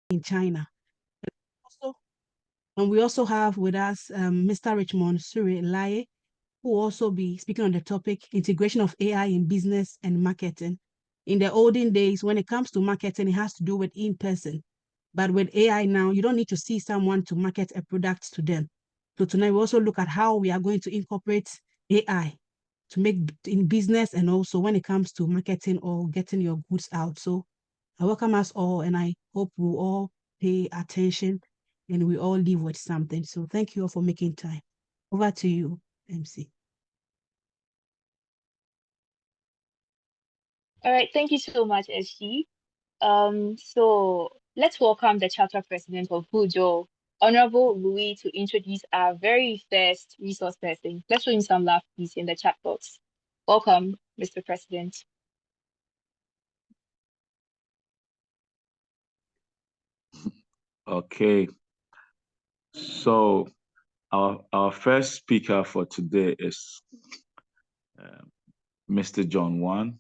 in China. And we also have with us Mr. Richmond Suri Laye, who will also be speaking on the topic, integration of AI in business and marketing. In the olden days, when it comes to marketing, it has to do with in-person. But with AI now, you don't need to see someone to market a product to them. So tonight, we also look at how we are going to incorporate AI to make in business and also when it comes to marketing or getting your goods out. So I welcome us all, and I hope we all pay attention and we all leave with something. So thank you all for making time. Over to you, MC. All right, thank you so much, SG. So let's welcome the chapter president of Fuzhou, Honorable Louis, to introduce our very first resource person. Let's show him some love, please, in the chat box. Welcome, Mr. President. Okay, so our first speaker for today is Mr. John Wan,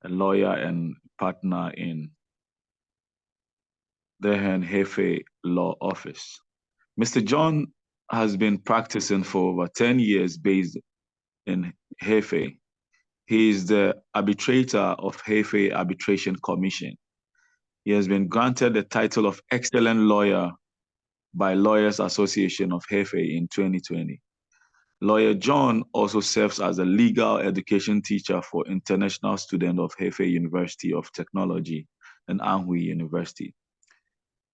a lawyer and partner in the Hefe Law Office. Mr. John has been practicing for over 10 years based in Hefe. He is the arbitrator of Hefe Arbitration Commission. He has been granted the title of Excellent Lawyer by Lawyers Association of Hefe in 2020. Lawyer John also serves as a legal education teacher for international students of Hefe University of Technology and Anhui University.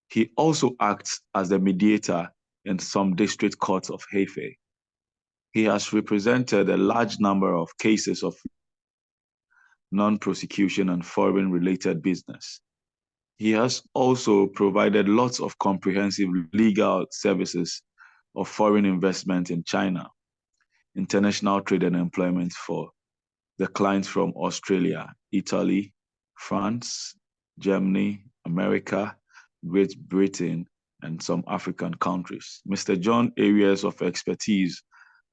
He also acts as the mediator in some district courts of Hefe. He has represented a large number of cases of non-prosecution and foreign-related business. He has also provided lots of comprehensive legal services of foreign investment in China, international trade and employment for the clients from Australia, Italy, France, Germany, America, Great Britain, and some African countries. Mr. John's areas of expertise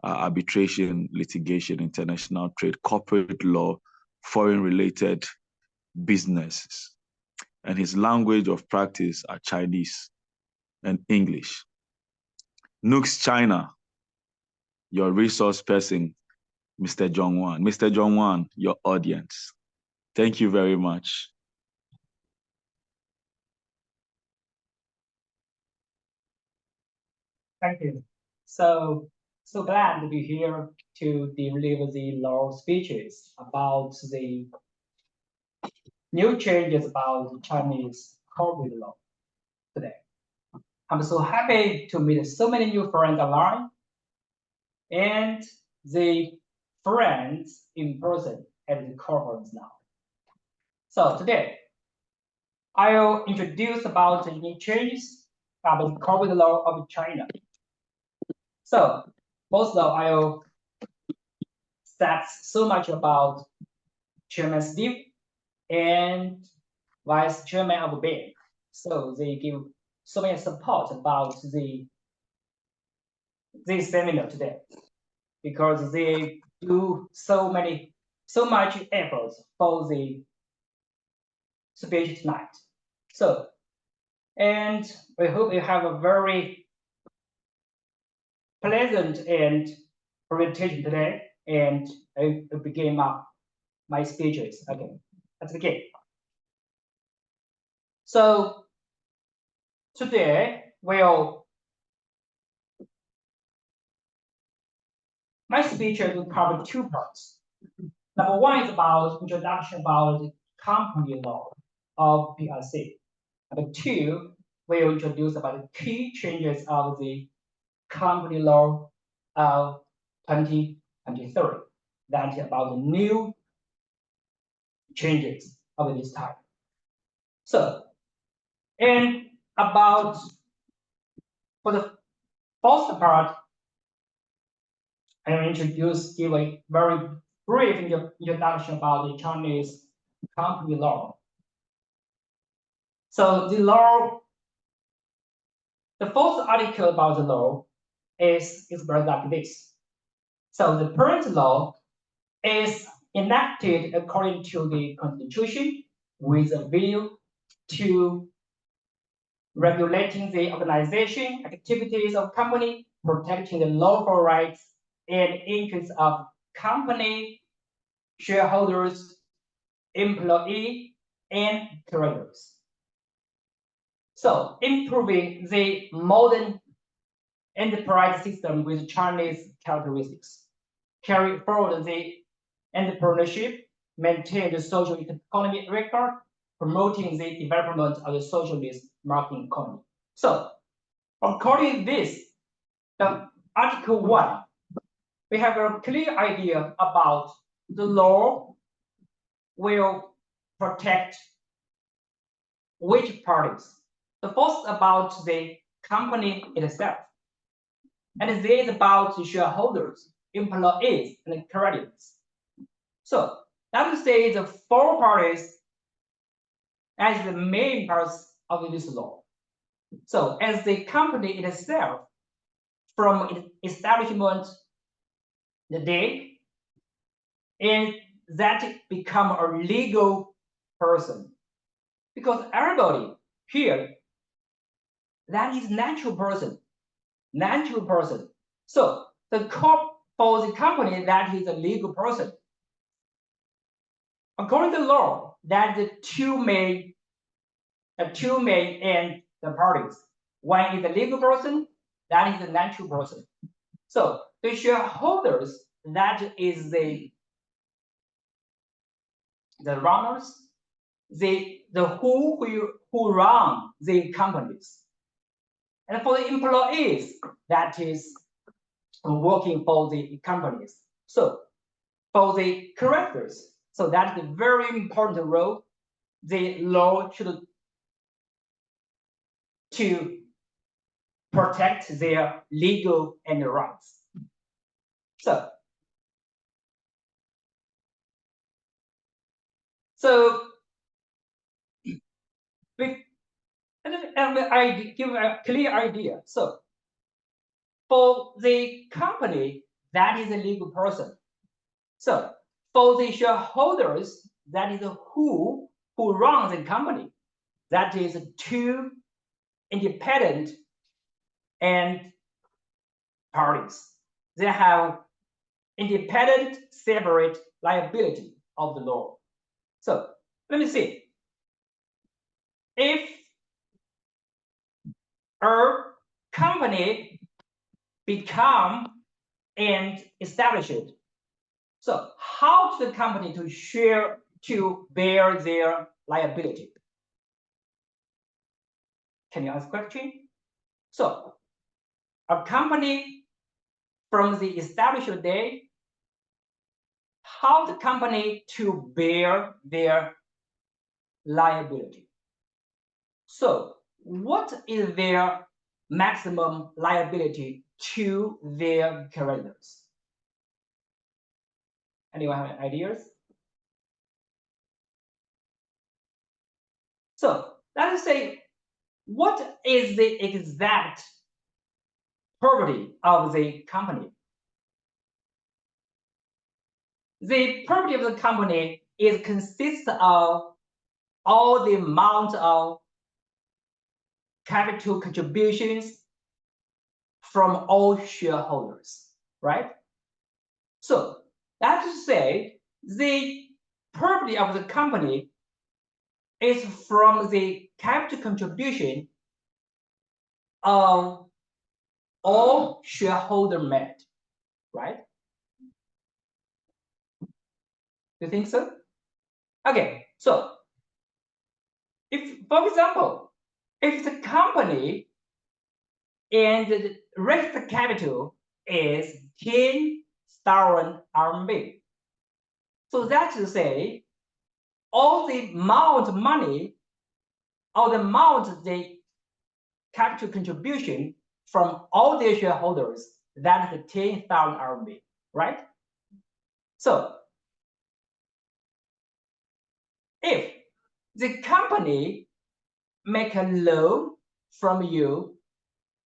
are arbitration, litigation, international trade, corporate law, foreign-related businesses. And his language of practice are Chinese and English. NUGS-CHINA, your resource person, Mr. John Wan. Mr. John Wan, your audience. Thank you very much. Thank you. So glad to be here to deliver the law speeches about the new changes about the Chinese corporate law today. I'm so happy to meet so many new friends online and the friends in person at the conference now. So today, I'll introduce about the new changes about the corporate law of China. So most of I'll start so much about Chairman Steve and Vice Chairman of Bank. So they give so many support about this seminar today because they do so much efforts for the speech tonight. So, and we hope you have a very pleasant and presentation today, and I begin my speeches. Okay, let's begin. So today my speech will cover two parts. Number one is about introduction about the company law of PRC. Number two, we'll introduce about the key changes of the company law of 2023. That's about the new changes of this type. So, and about for the first part, I will give a very brief introduction about the Chinese company law. So the law, the first article about the law is expressed like this. So the current law is enacted according to the Constitution with a view to regulating the organization activities of company, protecting the lawful rights and interests of company, shareholders, employee, and creditors. So improving the modern enterprise system with Chinese characteristics, carry forward the entrepreneurship, maintain the social economy record, promoting the development of the socialist market economy. So according to this, the Article 1, we have a clear idea about the law will protect which parties. The first about the company itself, and this about the shareholders, employees, and creditors. So that would say the 4 parties as the main parts of this law. So as the company itself, from its establishment, the day, and that become a legal person, because everybody here, that is natural person. So the for the company, that is a legal person. According to law, that the two main and the parties. One is a legal person, that is a natural person. So the shareholders, that is the runners, the who run the companies. And for the employees, that is working for the companies. So for the creditors, so that's a very important role. The law should to protect their legal and rights. So I give a clear idea. So for the company, that is a legal person. So for the shareholders, that is who runs the company. That is 2 independent and parties. They have independent, separate liability of the law. So let me see. If a company become and establish it, so how does the company to bear their liability? Can you ask a question? So a company from the established day, how the company to bear their liability? So what is their maximum liability to their creditors? Anyone have ideas? So let's say, what is the exact property of the company? The property of the company is consists of all the amount of capital contributions from all shareholders, right? So that's to say, the property of the company is from the capital contribution of all shareholder made, right? You think so? Okay, so if, for example, if the company and the raised capital is 10,000 RMB, so that's to say, all the amount of money, or the amount of the capital contribution from all their shareholders, that is 10,000 RMB, right? So if the company make a loan from you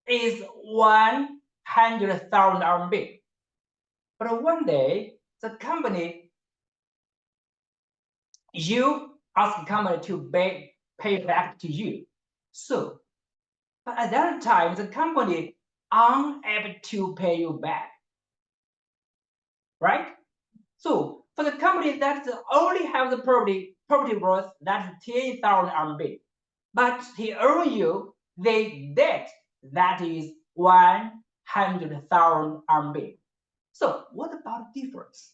is 100,000 RMB, but one day the company, you ask the company to pay back to you. So But at that time, the company unable to pay you back, right? So for the company that only have the property worth that's 10,000 RMB, but he owe you the debt that is 100,000 RMB. So what about the difference?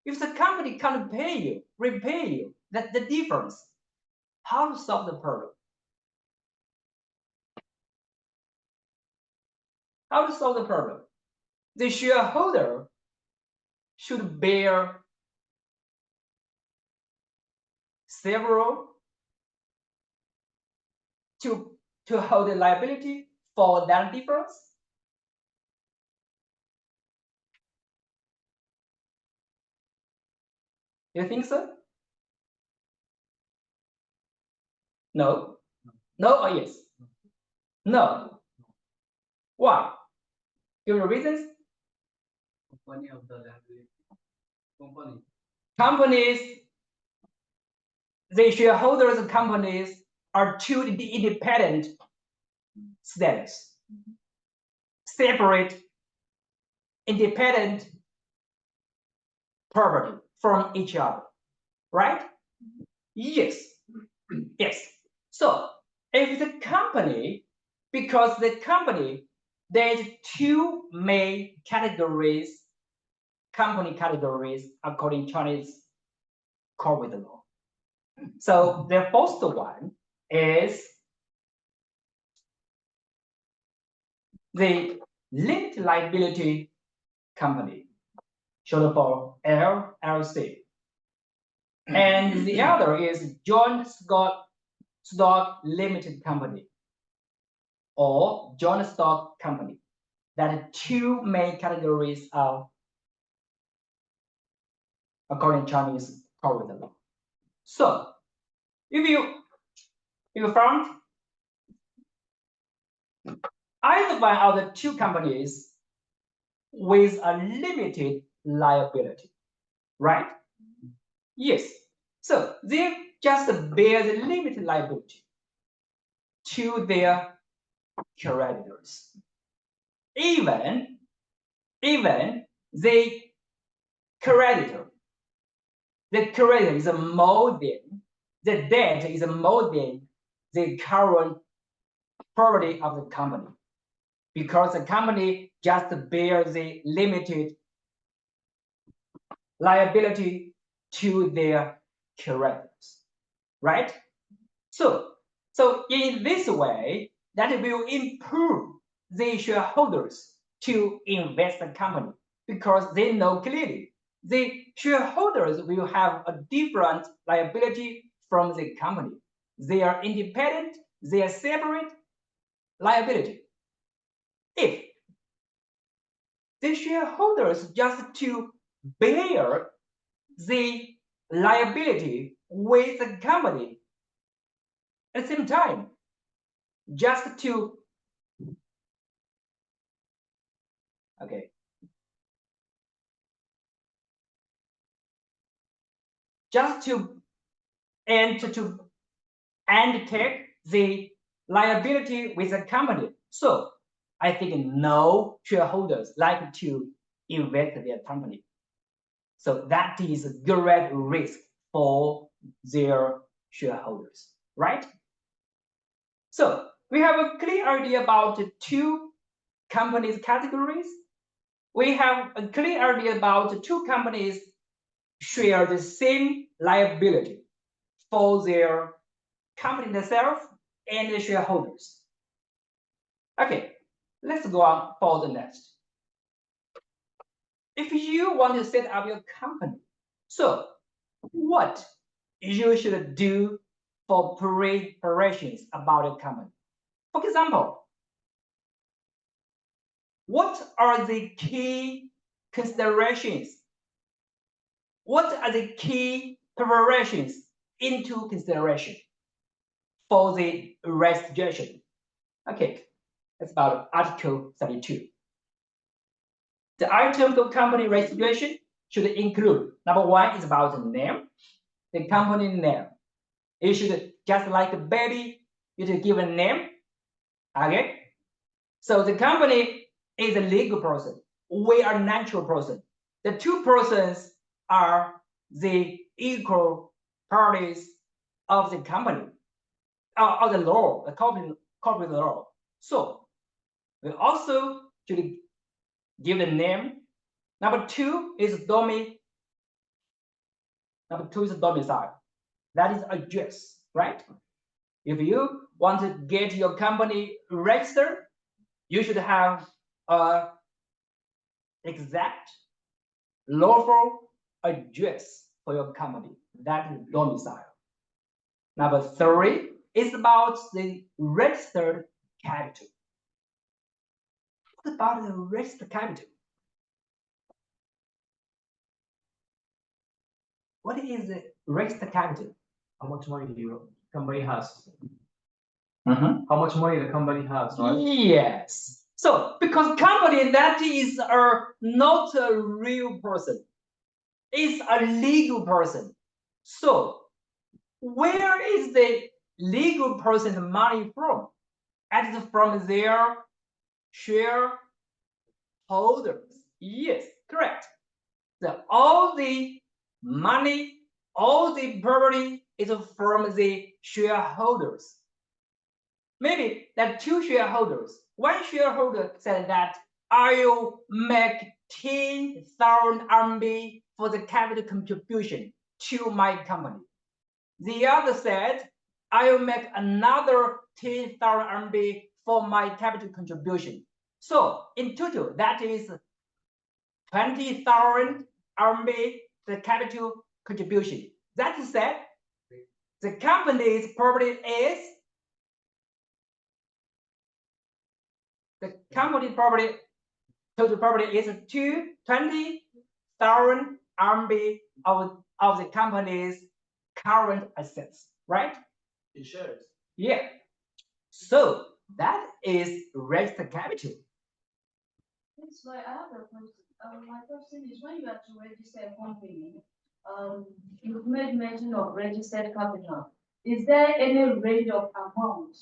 If the company can't pay you, repay you, that's the difference. How to solve the problem? How to solve the problem? The shareholder should bear several to hold the liability for that difference. You think so? No. No or yes? No. Why? Give the reasons. Company of the liability. Company. Companies, the shareholders of companies are two independent status, separate, independent property from each other, right? Yes. Yes. So if the company, because the company, there's two main categories, company categories according to Chinese corporate law. So the first one is the limited liability company, short for LLC. And the other is joint stock limited company or joint stock company. That are two main categories of according to Chinese corporate law. So if you found either one of the two companies with a limited liability, right? Yes. So they just bear the limited liability to their creditors. Even the creditor is more than the debt is more than the current property of the company, because the company just bears the limited liability to their creditors, right? So in this way, that will improve the shareholders to invest in the company, because they know clearly the shareholders will have a different liability from the company. They are independent, they are separate liability. If the shareholders just to bear the liability with the company at the same time, just to undertake the liability with the company. So I think no shareholders like to invest in their company. So that is a great risk for their shareholders, right? So we have a clear idea about the two companies categories. We have a clear idea about the two companies share the same liability for their company themselves and the shareholders. Okay, let's go on for the next. If you want to set up your company, so what you should do for preparations about your company? For example, what are the key considerations? What are the key preparations into consideration for the registration? Okay, it's about Article 32. The items of company registration should include, number one is about the name, the company name. You should, just like a baby, you should give a name. Okay, so the company is a legal person. We are natural person. The two persons are the equal parties of the company, of the law, the corporate law. So we also should give the name. Number two is domicile. That is address, right? If you want to get your company registered, you should have a exact lawful address for your company. That is domicile. Number three is about the registered capital. What about the registered capital? What is the registered capital? How much money your company has? Mm-hmm. How much money the company has, right? Yes. So because company that is not a real person, it's a legal person. So where is the legal person's money from? And it's from their shareholders. Yes, correct. So all the money, all the property is from the shareholders. Maybe that two shareholders. One shareholder said that I'll make 10,000 RMB for the capital contribution to my company. The other said I'll make another 10,000 RMB for my capital contribution. So in total, that is 20,000 RMB the capital contribution. That said, the company's property is total property is 20,000 RMB of the company's current assets, right? In shares. Yeah. So that is registered capital. Yes, so I have a question. My question is, when you are to register a company, you've made mention of registered capital. Is there any range of amount?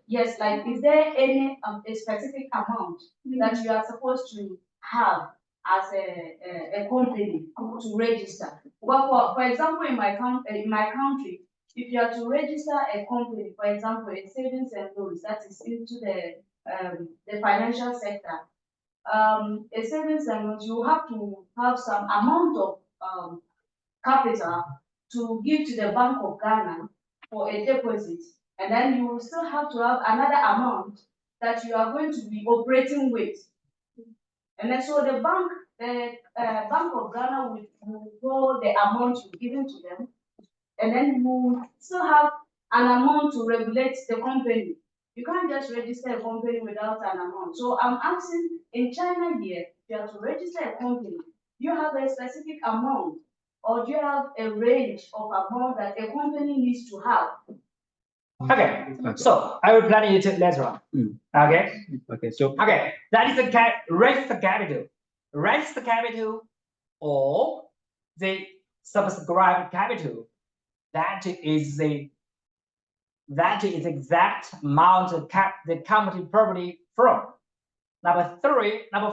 Yes, like is there any a specific amount that you are supposed to have as a company to register? Well, for example, in my country, if you are to register a company, for example, a savings and loans that is into the financial sector, a savings and loans, you have to have some amount of capital to give to the Bank of Ghana for a deposit, and then you will still have to have another amount that you are going to be operating with. And then so the Bank of Ghana will know the amount you've given to them, and then you still have an amount to regulate the company. You can't just register a company without an amount. So I'm asking, in China here, if you have to register a company, do you have a specific amount, or do you have a range of amount that a company needs to have? Okay. So I will plan it later on. Okay. Okay. That is the registered capital. Registered capital or the subscribed capital. That is the exact amount of the company property from. Number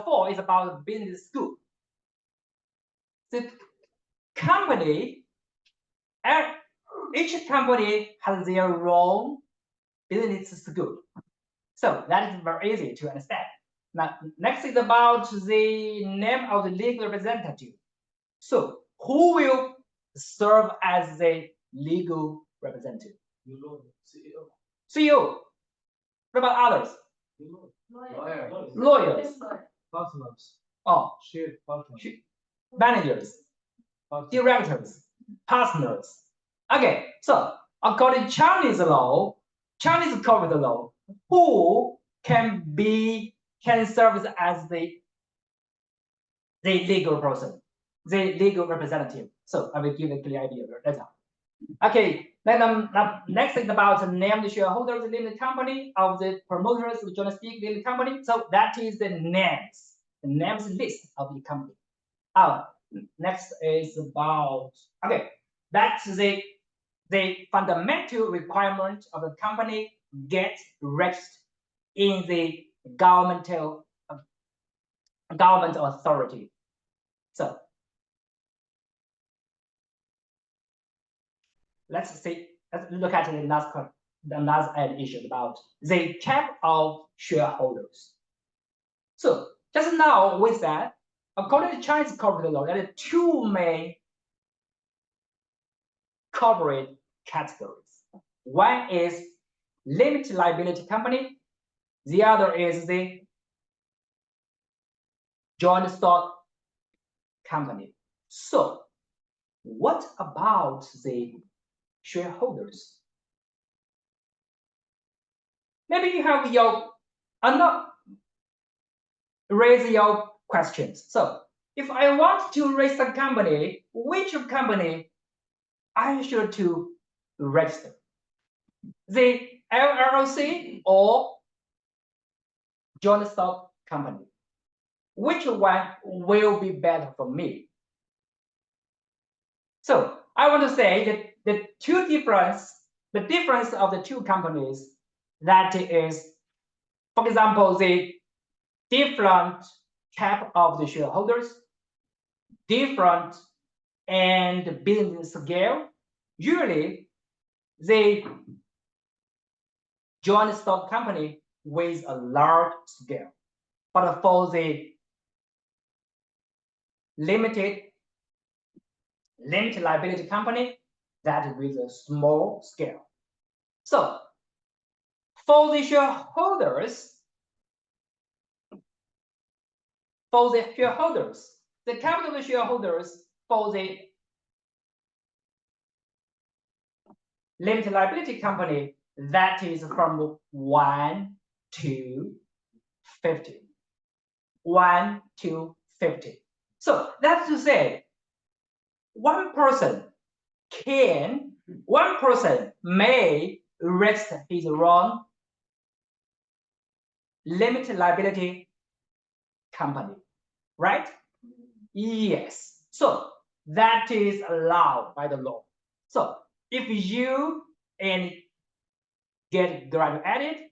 four is about business school. The company, each company has their own business school. So that is very easy to understand. Now, next is about the name of the legal representative. So who will serve as the legal representative? CEO. CEO. What about others? Lawyers. Partners. Oh, Shared partners. managers, directors, partners. Okay, so according to Chinese law, Chinese corporate law, who can serve as the legal person, the legal representative. So I will give a clear idea later. Okay, then next thing about the name the shareholders, the name of the company of the promoters, the joint speak name the company. So that is the names list of the company. Next is about, okay, that's the fundamental requirement of a company get registered in the government authority. So let's look at the last issue about the type of shareholders. So just now we said, according to Chinese corporate law, there are two main corporate categories. One is limited liability company. The other is the joint stock company. So what about the shareholders? Maybe you have raise your questions. So if I want to raise a company, which company I should to register? The LLC or joint stock company? Which one will be better for me? So I want to say that the difference of the two companies, that is, for example, the different type of the shareholders, different and business scale. Usually, the joint stock company with a large scale, but for the limited liability company, that with a small scale. So for the shareholders, the capital of the shareholders for the limited liability company, that is from 1 to 50. 1 to 50. So that's to say, one person may register his own limited liability company, right? Yes. So that is allowed by the law. So if you get graduated,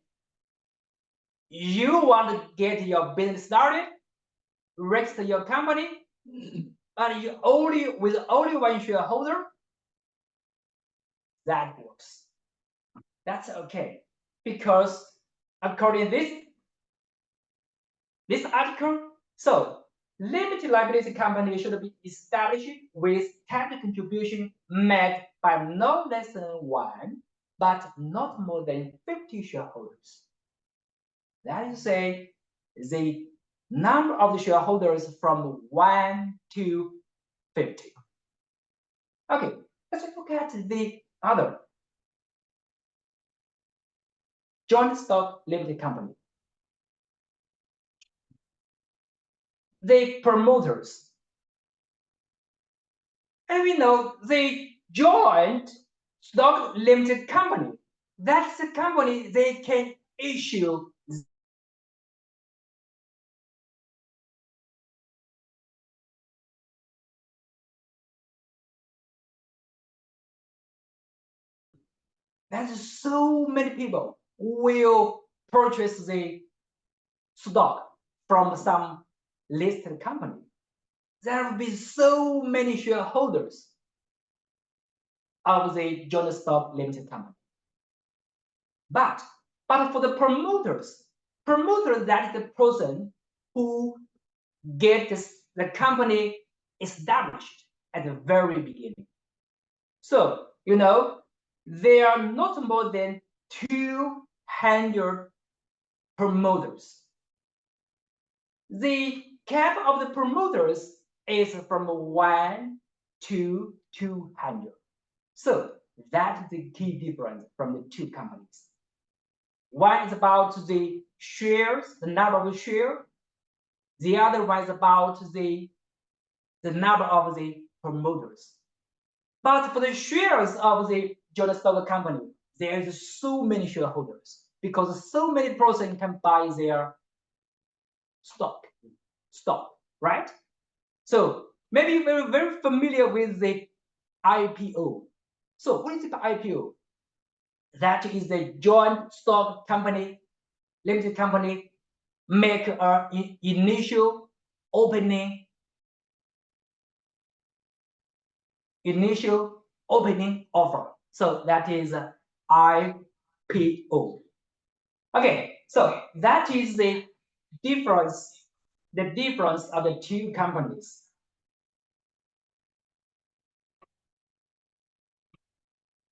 you want to get your business started, register your company, but you with only one shareholder, that works. That's okay, because according to this article, so limited liability company should be established with capital contribution made by no less than 1, but not more than 50 shareholders. That is to say, the number of the shareholders from 1 to 50. Okay, let's look at the other joint stock limited company. The promoters. And we know the joint stock limited company, that's the company they can issue There's so many people will purchase the stock from some listed company. There will be so many shareholders of the joint stock limited company. But for the promoters, that is the person who gets the company established at the very beginning. So, you know, there are not more than 200 promoters. The cap of the promoters is from 1 to 200. So that is the key difference from the two companies. One is about the shares, the number of shares. The other one is about the number of the promoters. But for the shares of the joint stock company, there is so many shareholders because so many persons can buy their stock, right? So maybe you're very familiar with the IPO. So what is the IPO? that is the joint stock company, limited company, make an initial opening offer. So that is IPO. Okay, so that is the difference of the two companies.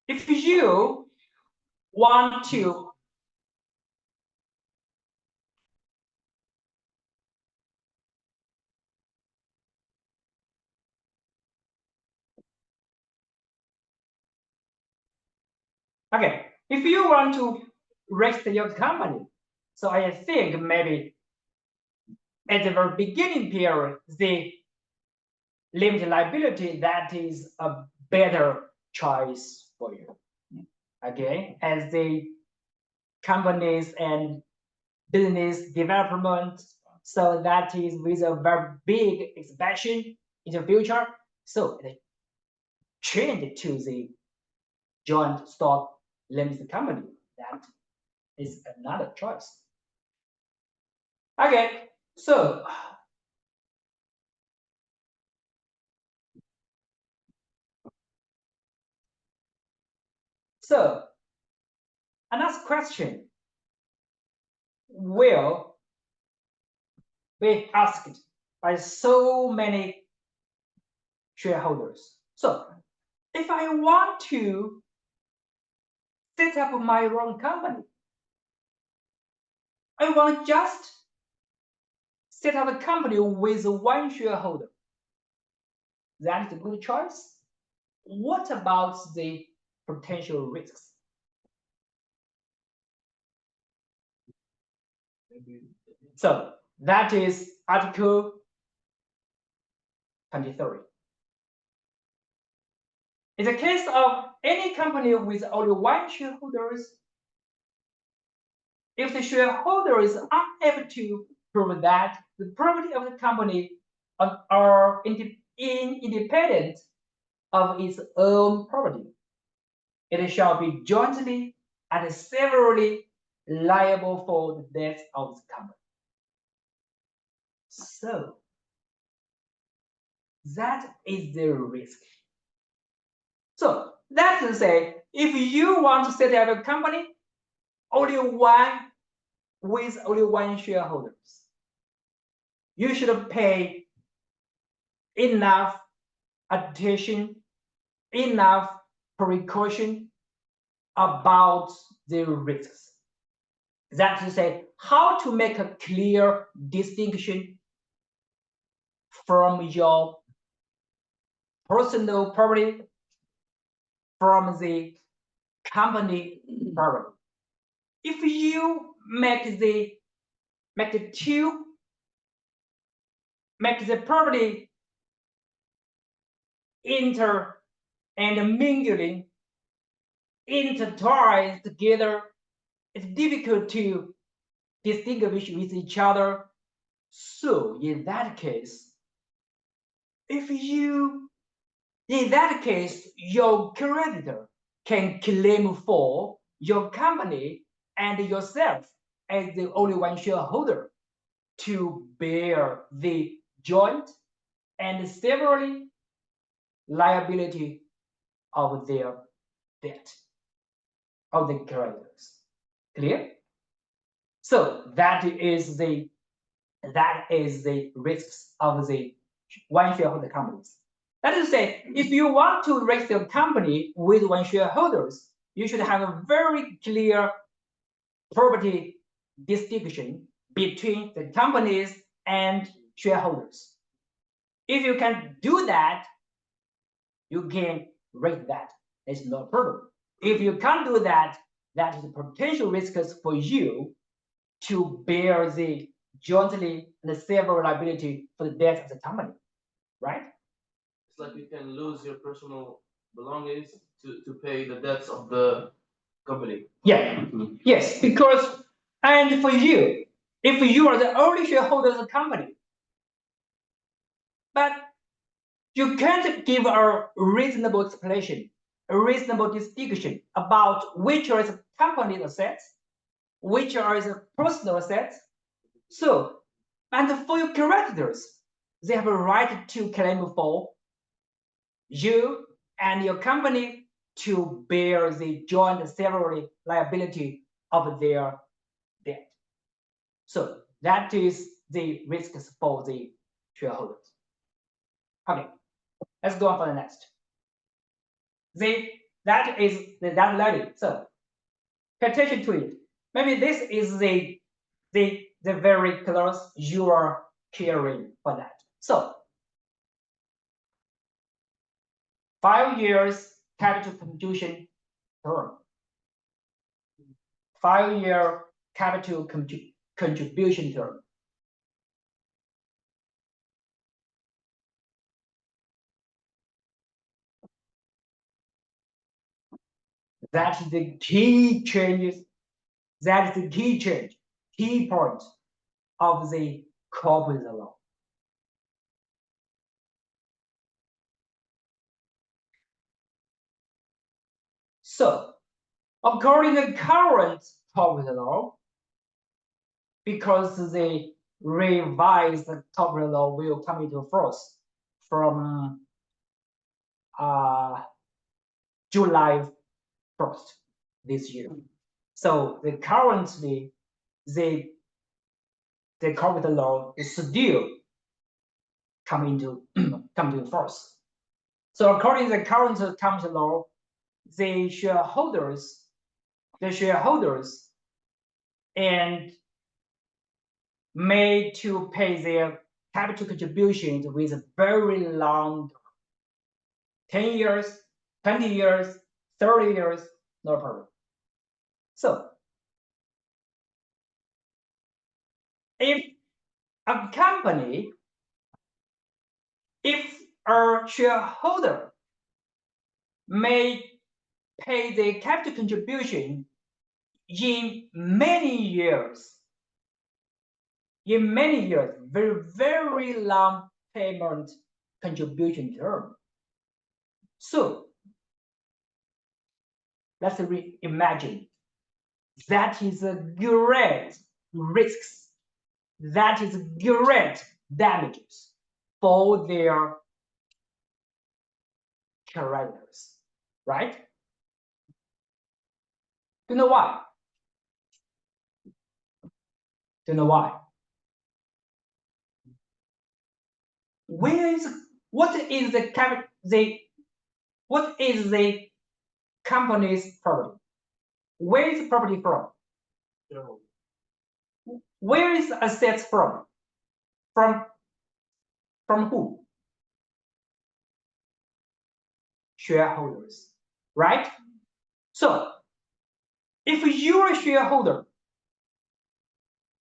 If you want to if you want to register your company, so I think maybe at the very beginning period, the limited liability, that is a better choice for you. Okay, as the companies and business development, so that is with a very big expansion in the future. So they change to the joint stock limited company. That is another choice. Okay, so another question will be asked by so many shareholders. So if I want to set up my own company, I want just set up a company with one shareholder. That is a good choice. What about the potential risks? So that is Article 23. In the case of any company with only one shareholders, if the shareholder is unable to prove that the property of the company are independent of its own property, it shall be jointly and severally liable for the debts of the company. So that is the risk. So that's to say, if you want to set up a company, only one shareholders, you should pay enough attention, enough precaution about the risks. That is to say, how to make a clear distinction from your personal property from the company property. If you make the property mingling, intertwined together, it's difficult to distinguish with each other. So in that case, your creditor can claim for your company and yourself as the only one shareholder to bear the joint and severally liability of their debt of the creditors. Clear? So that is the risks of the one shareholder companies. That is to say, if you want to register a company with one shareholders, you should have a very clear property distinction between the companies and shareholders. If you can do that, you can rate that. It's no problem. If you can't do that, that is a potential risks for you to bear the jointly and the several liability for the debts of the company, right? It's like you can lose your personal belongings to pay the debts of the company. Yeah. Yes, because and for you, if you are the only shareholder of the company, but you can't give a reasonable explanation a reasonable distinction about which are the company assets, which are the personal assets. So, and for your creditors, they have a right to claim for you and your company to bear the joint several liability of their debt. So that is the risks for the shareholders. Okay, let's go on for the next. That is the lady. So pay attention to it. Maybe this is the very close you are caring for that. So 5 years capital contribution term. 5-year capital contribution term. That's the key changes. That is the key change, key point of the corporate law. So, according to current corporate law, because the revised corporate law will come into force from July 1st this year. So currently the corporate law is still coming to force. So according to the current corporate law, the shareholders and made to pay their capital contributions with a very long 10 years, 20 years, 30 years, no problem. So if a company, if a shareholder may pay the capital contribution in many years, very, very long payment contribution term. So let's reimagine. That is a great risks. That is great damages for their creditors, right? Do you know why? Do you know why? What is the company's property? Where is the property from? Where is the assets from? From who? Shareholders, right? So if you're a shareholder,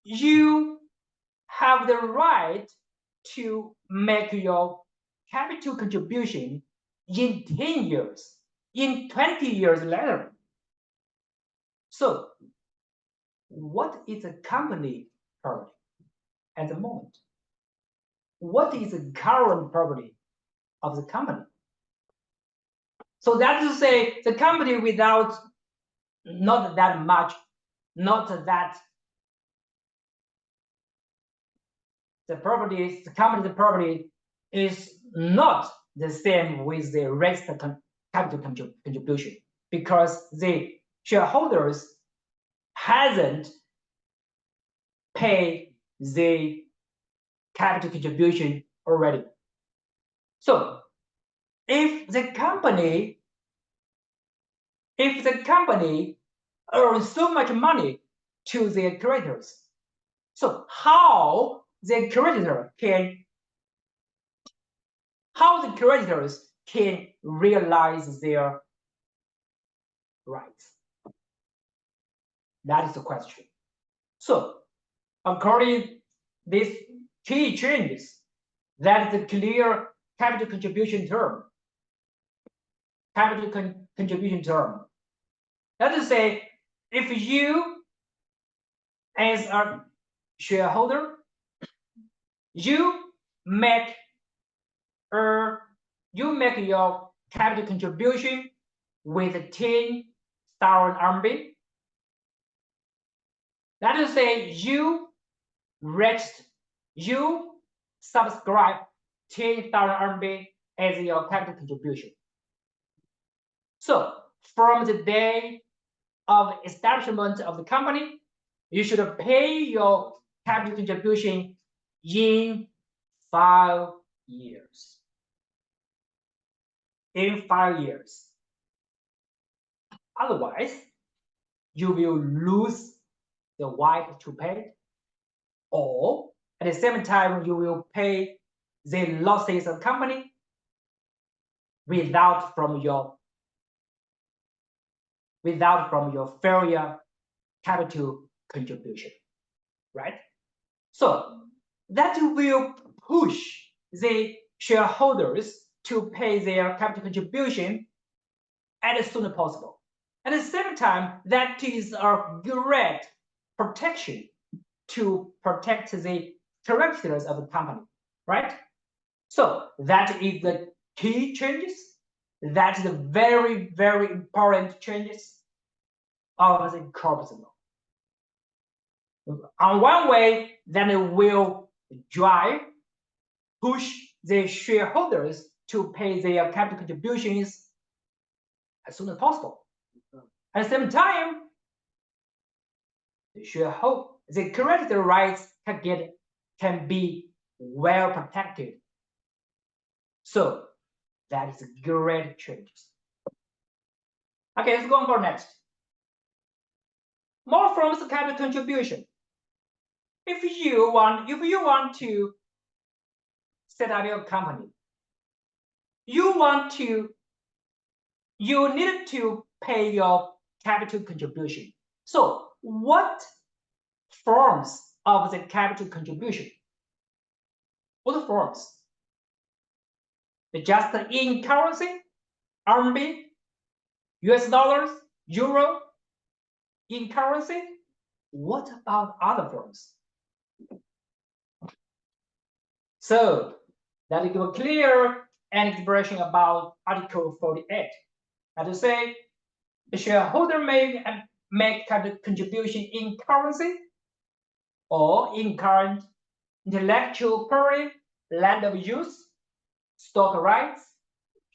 you have the right to make your capital contribution in 10 years, in 20 years later. So what is the company property at the moment? What is the current property of the company? So that is to say, the company without not that much, not that the company's property is not the same with the rest of capital contribution, because the shareholders hasn't paid the capital contribution already. So if the company earns so much money to their creditors, so how the creditors can realize their rights? That is the question. So according to these key changes, that is a clear capital contribution term. Contribution term. That is to say, if you as a shareholder, you make your capital contribution with 10,000 RMB. That is say you subscribe 10,000 RMB as your capital contribution. So from the day of establishment of the company, you should pay your capital contribution in 5 years. In 5 years. Otherwise, you will lose the right to pay, or at the same time, you will pay the losses of the company without from your failure capital contribution, right? So that will push the shareholders to pay their capital contribution as soon as possible. At the same time, that is a great protection to protect the characters of the company, right? So that is the key changes. That's the very, very important changes of the corporate law. On one way, then it will push the shareholders to pay their capital contributions as soon as possible. At the same time, the creditor rights can be well protected. So that is great changes. Okay, let's go on for next. More forms of capital contribution. If you want to set up your company, you need to pay your capital contribution. So what forms of the capital contribution? What forms? Just in currency, RMB, US dollars, euro, in currency? What about other forms? So that is a clear expression about Article 48. That is say, the shareholder may make capital contribution in currency or in current intellectual property, land of use, stock rights,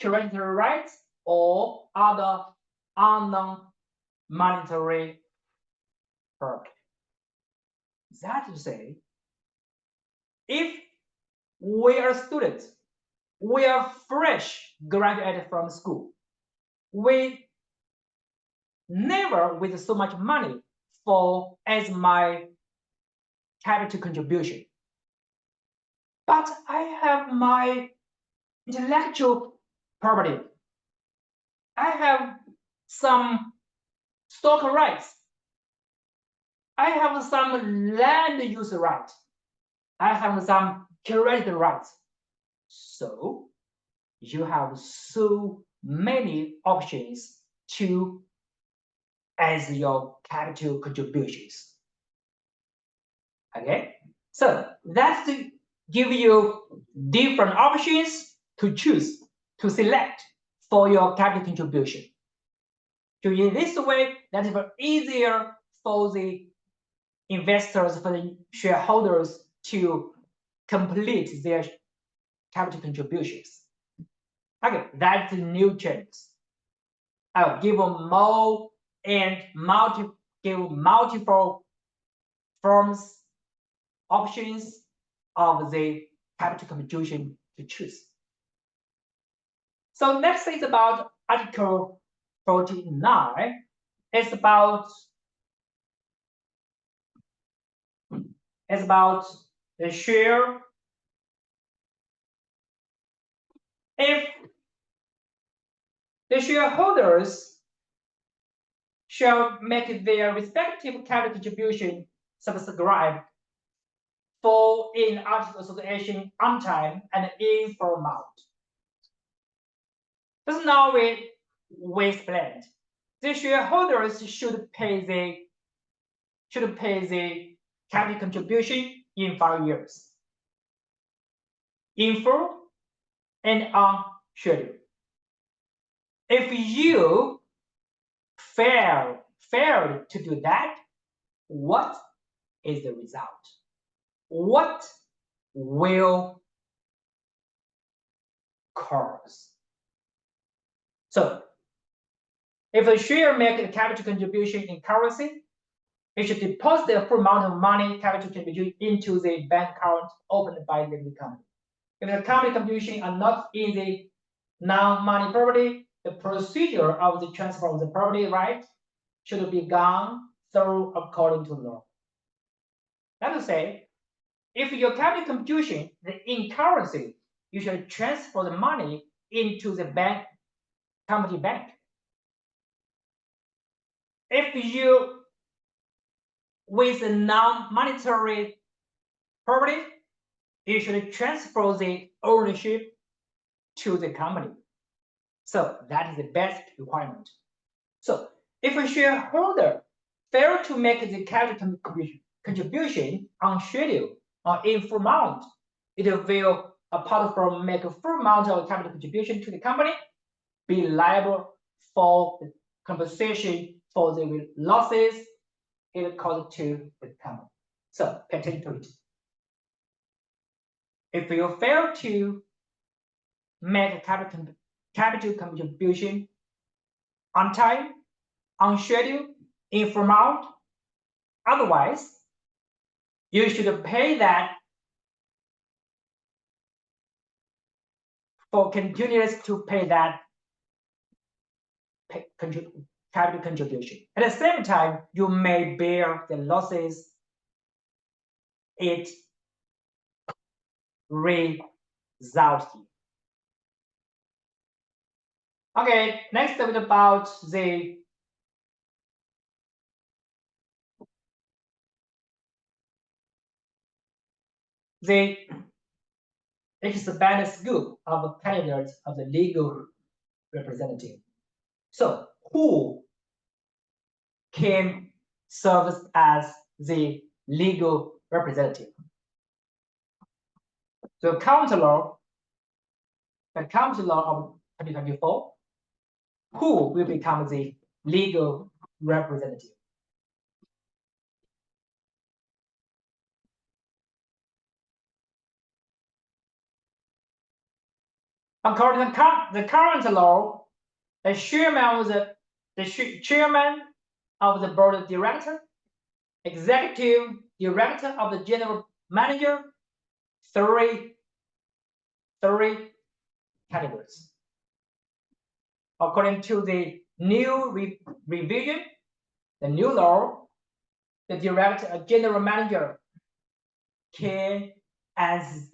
hereditary rights, or other non-monetary property. That is to say, if we are students, we are fresh graduated from school, we never with so much money as my capital contribution. But I have my intellectual property. I have some stock rights. I have some land use rights. I have some credit rights. So you have so many options as your capital contributions. Okay, so that's to give you different options to choose, to select for your capital contribution. So in this way, that is easier for the investors, for the shareholders to complete their capital contributions. Okay, that's the new changes. I'll give them more and multiple forms, options of the capital contribution to choose. So next is about Article 49. It's about the share. If the shareholders shall make their respective capital contribution subscribed for in article association on time and in full amount. Just now we explained. The shareholders should pay the capital contribution in 5 years, in full and on schedule. If you failed to do that, what is the result? What will cause? So if a share makes a capital contribution in currency, it should deposit the full amount of money capital contribution into the bank account opened by the company. If the capital contribution are not in the non-money property, the procedure of the transfer of the property right should be gone through according to law. That is to say, if your capital contribution is in currency, you should transfer the money into the bank, company bank. If you with a non-monetary property, you should transfer the ownership to the company. So that is the best requirement. So if a shareholder fails to make the capital contribution on schedule or in full amount, it will, apart from make a full amount of capital contribution to the company, be liable for compensation for the losses it caused to the company. So pay attention to it. If you fail to make a capital contribution on time, on schedule, in full amount, otherwise, you should pay that for continuous to pay that capital contribution. At the same time, you may bear the losses it results in. Okay, next a bit about the expanded scope of candidates of the legal representative. So who can serve as the legal representative? The county law of 2024, who will become the legal representative? According to the current law, the chairman of the board of director, executive director of the general manager, three categories. According to the new revision, the new law, the director, general manager can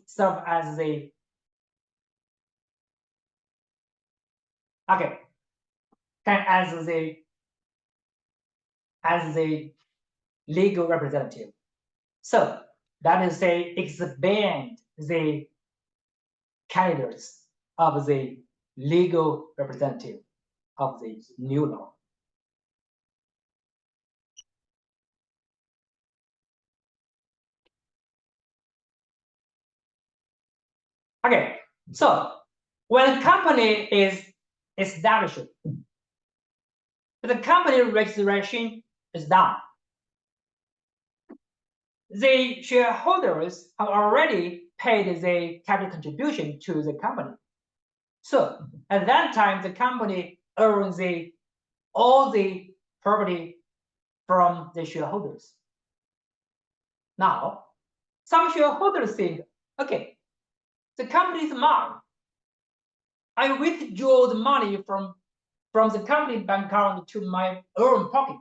serve as the as the legal representative. So that is say expand the candidates of the legal representative of the new law. Okay, so when a company is established, the company registration is done. The shareholders have already paid the capital contribution to the company. So at that time, the company owns all the property from the shareholders. Now, some shareholders think, okay, the company is mine. I withdraw the money from the company bank account to my own pocket.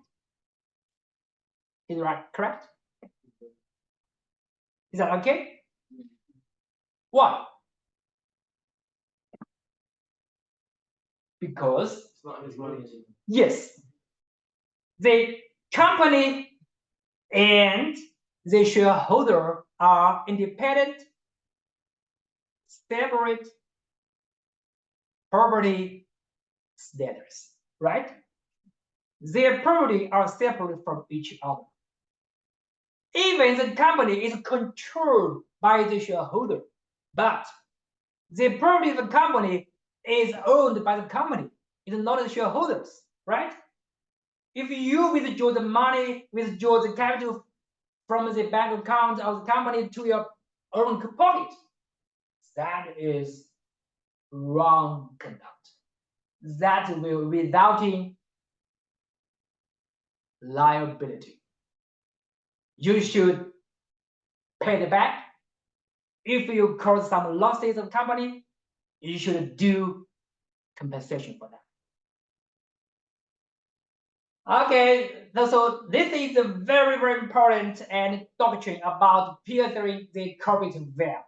Is that correct? Is that okay? Why? Because It's not his money. yes, the company and the shareholder are independent, separate property status, right? Their property are separate from each other. Even the company is controlled by the shareholder, but the property of the company is owned by the company. is not the shareholders, right? If you withdraw the money, withdraw the capital from the bank account of the company to your own pocket, that is wrong conduct. That will result in liability. You should pay it back. If you cause some losses of the company, you should do compensation for that. Okay, so this is a very, very important and doctrine about piercing the corporate veil.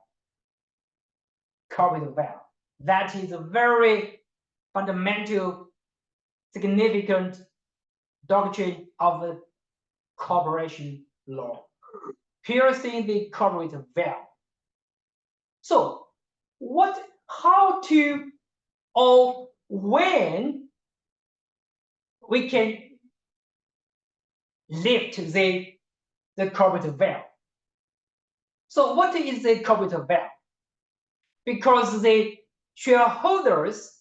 Corporate veil. That is a very fundamental, significant doctrine of the corporation law. Piercing the corporate veil. So, how to, or when we can lift the corporate veil. So what is the corporate veil? Because the shareholders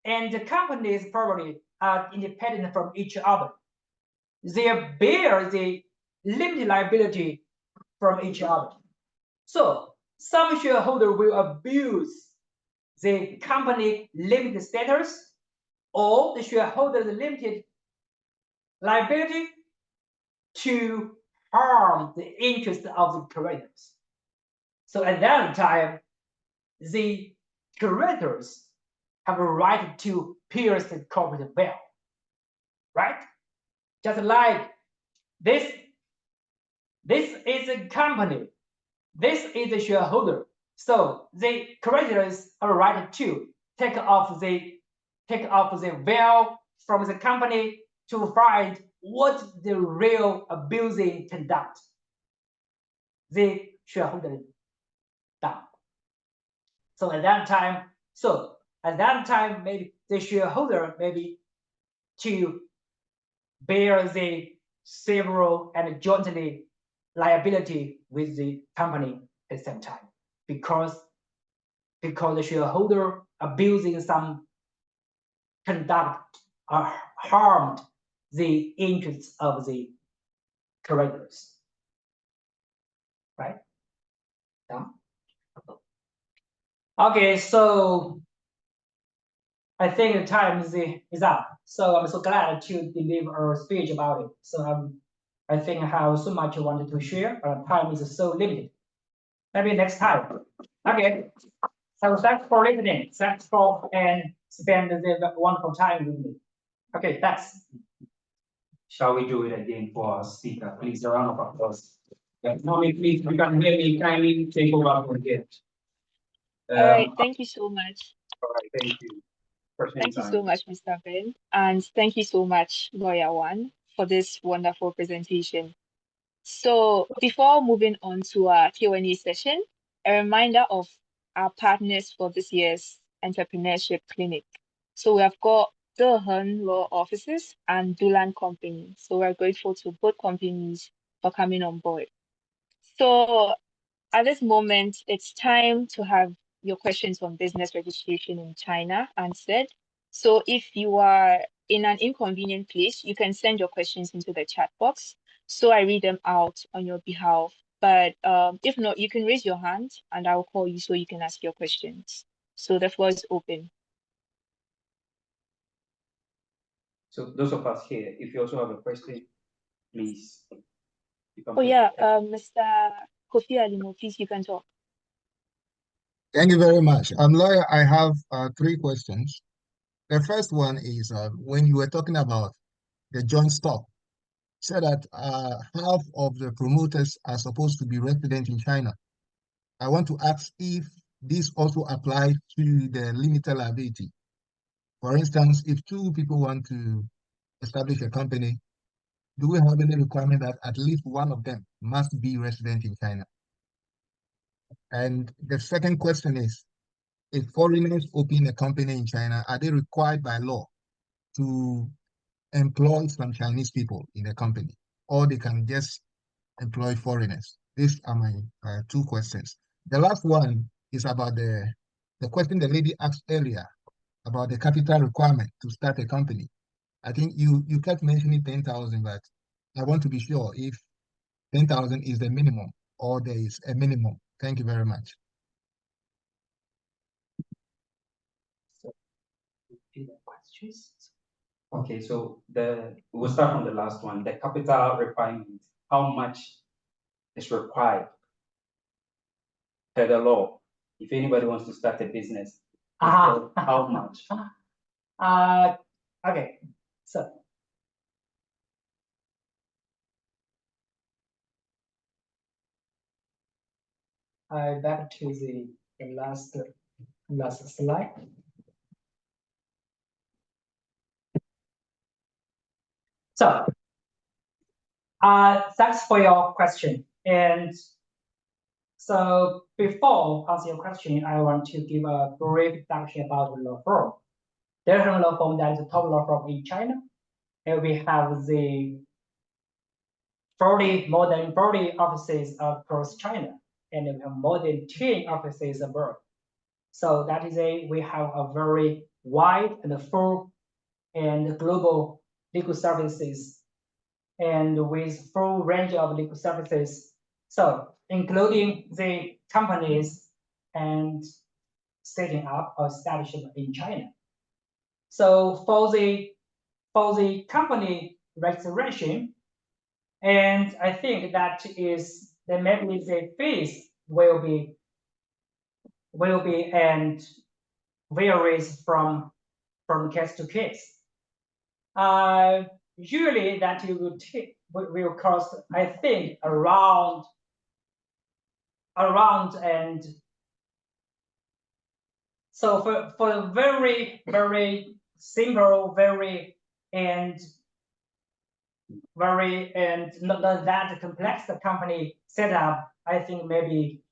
and the companies probably are independent from each other. They bear the limited liability from each other. So some shareholder will abuse the company limited status or the shareholder's limited liability to harm the interest of the creditors. So at that time, the creditors have a right to pierce the corporate veil, right? Just like this is a company, this is a shareholder. So the creditors have a right to take off the veil from the company to find what the real abusing conduct the shareholder done. So at that time, maybe the shareholder maybe to bear the several and jointly liability with the company at the same time, because the shareholder abusing some conduct harmed the interests of the creditors, right? Yeah. Okay, so I think the time is up. So I'm so glad to deliver a speech about it. So I think I have so much I wanted to share, but time is so limited. Maybe next time. Okay. So thanks for listening. Thanks for and spend the wonderful time with me. Okay, thanks. Shall we do it again for our speaker? Please, a round of applause. Yeah, Tommy, please, you can hear me, kindly take over from here. All right, thank you so much. All right, thank you. Thank you so much, Mr. Ben. And thank you so much, Lawyer One, for this wonderful presentation. So before moving on to our Q&A session, a reminder of our partners for this year's Entrepreneurship Clinic. So we have got the Hun Law Offices and Dulan Company. So we're grateful to both companies for coming on board. So at this moment, it's time to have your questions on business registration in China answered. So if you are in an inconvenient place, you can send your questions into the chat box, so I read them out on your behalf. But if not, you can raise your hand and I'll call you so you can ask your questions. So the floor is open. So those of us here, if you also have a question, please. Oh yeah, Mr. Kofi Alimo, please, you can talk. Thank you very much. Lawyer, I have 3 questions. The first one is when you were talking about the joint stock, said that half of the promoters are supposed to be resident in China. I want to ask if this also applies to the limited liability. For instance, if 2 people want to establish a company, do we have any requirement that at least one of them must be resident in China? And the second question is, if foreigners open a company in China, are they required by law to employ some Chinese people in the company, or they can just employ foreigners? These are my 2 questions. The last one is about the question the lady asked earlier about the capital requirement to start a company. I think you kept mentioning 10,000, but I want to be sure if 10,000 is the minimum or there is a minimum. Thank you very much. So, questions? Okay, so we'll start from the last one. The capital requirement. How much is required per the law? If anybody wants to start a business, how much? Okay, so back to the last slide. So, thanks for your question. And so before answer your question, I want to give a brief introduction about the law firm. There's a law firm that is a top law firm in China, and we have the more than 40 offices across China, and we have more than 10 offices abroad. So that is we have a very wide and full and global legal services, and with full range of legal services. So including the companies and setting up or establishment in China. So for the company registration, and I think that is the maybe the fees will be and varies from case to case. Usually that you will cost, I think, around and so for very simple, not that complex company setup, I think maybe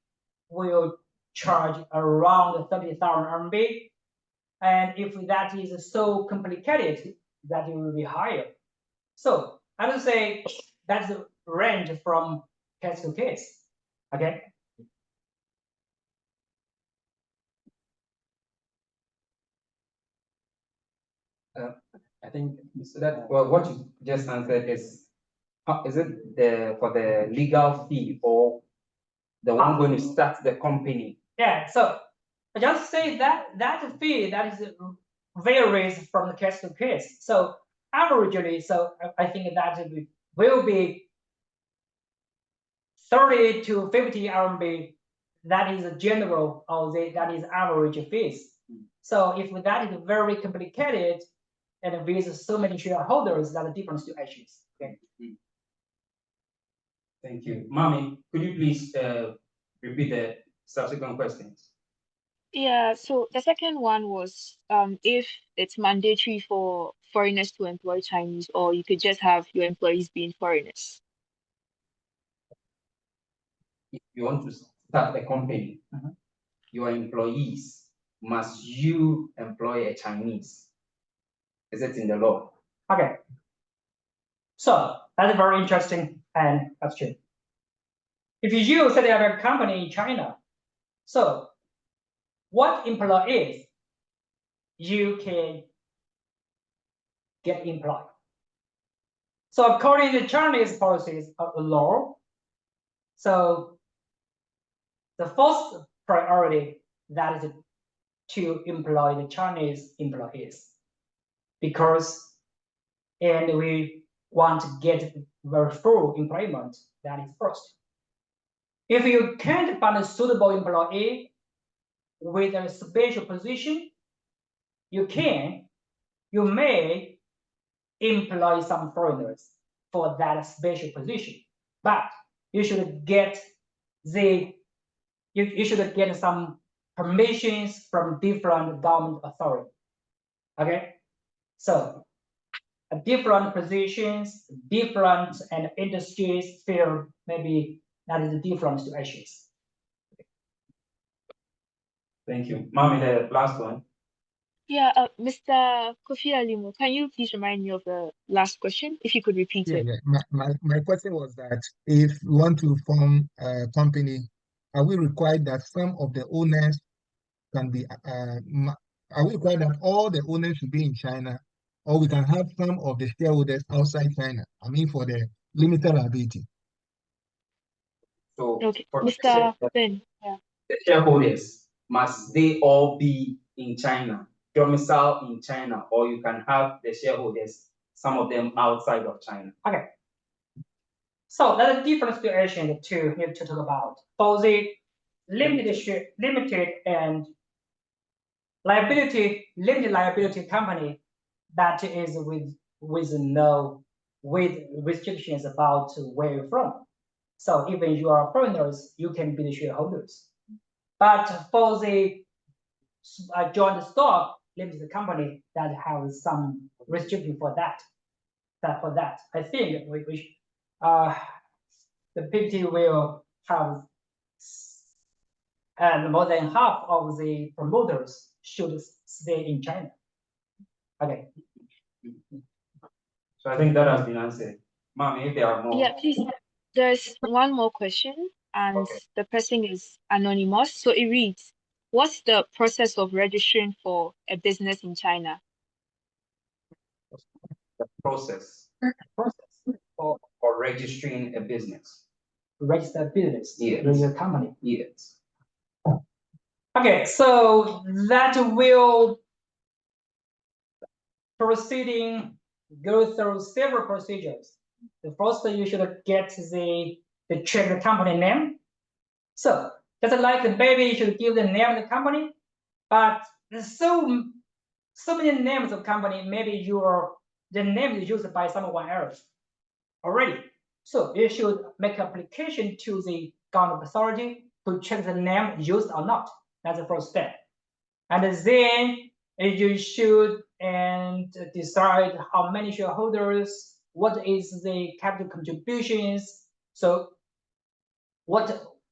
will charge around 30,000 RMB. And if that is so complicated, that it will be higher. So I would say that's the range from case to case. Okay. I think so that what you just answered is it for the legal fee or the one going to start the company? Yeah. So I just say that fee that is varies from case to case. So averagely, so I think that will be 30 to 50 RMB. That is a general, or that is average fees. So if that is very complicated and with so many shareholders, that are different situations. Okay. Thank you. Mommy, could you please repeat the subsequent questions? Yeah, so the second one was if it's mandatory for foreigners to employ Chinese, or you could just have your employees being foreigners. If you want to start a company, your employees, must you employ a Chinese? Is it in the law? Okay. So that's a very interesting question. If you set up a company in China, so what employees you can get employed? So according to Chinese policies of law, so the first priority that is to employ the Chinese employees, because and we want to get very full employment. That is first. If you can't find a suitable employee with a special position, you may employ some foreigners for that special position, but you should get you should get some permissions from different government authority. Okay, so different positions, different and industries field, maybe that is different situations. Thank you. Mommy, the last one. Yeah, Mr. Kofi Alimu, can you please remind me of the last question, if you could repeat it? Yeah. My question was that if we want to form a company, are we required that some of the owners can be are we required that all the owners should be in China, or we can have some of the shareholders outside China? I mean, for the limited liability. So Okay, for Mr. Finn. Yeah. the shareholders, must they all be in China, domicile in China, or you can have the shareholders, some of them outside of China? Okay. So that's a different situation to need to talk about. For the limited and limited liability company that is with restrictions about where you're from. So even you are foreigners, you can be the shareholders. But for the joint stock limited company that has some restriction for that, I think the PPT will have, and more than half of the promoters should stay in China. Okay. So I think that has been answered. Ma'am, if there are more. Yeah, please. There's one more question, and Okay. the person is anonymous. So it reads, what's the process of registering for a business in China? The process for registering a business. Register business, Yes. register company. Yes. Okay, so that will go through several procedures. The first, you should get the check the company name. So just like the baby, you should give the name of the company, but there's so many names of company. Maybe the name is used by someone else already. So you should make application to the government authority to check the name used or not. That's the first step. And then you should decide how many shareholders, what is the capital contributions. So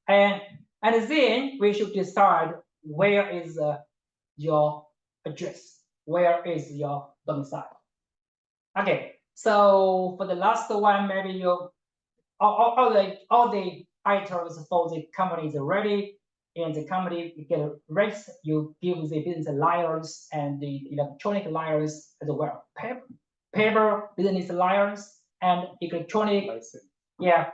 and then we should decide where is your address, where is your domicile. Okay, so for the last one, maybe all the items for the company is ready, and the company get registered. You give the business license and the electronic license as well. Paper business license and electronic license. Yeah,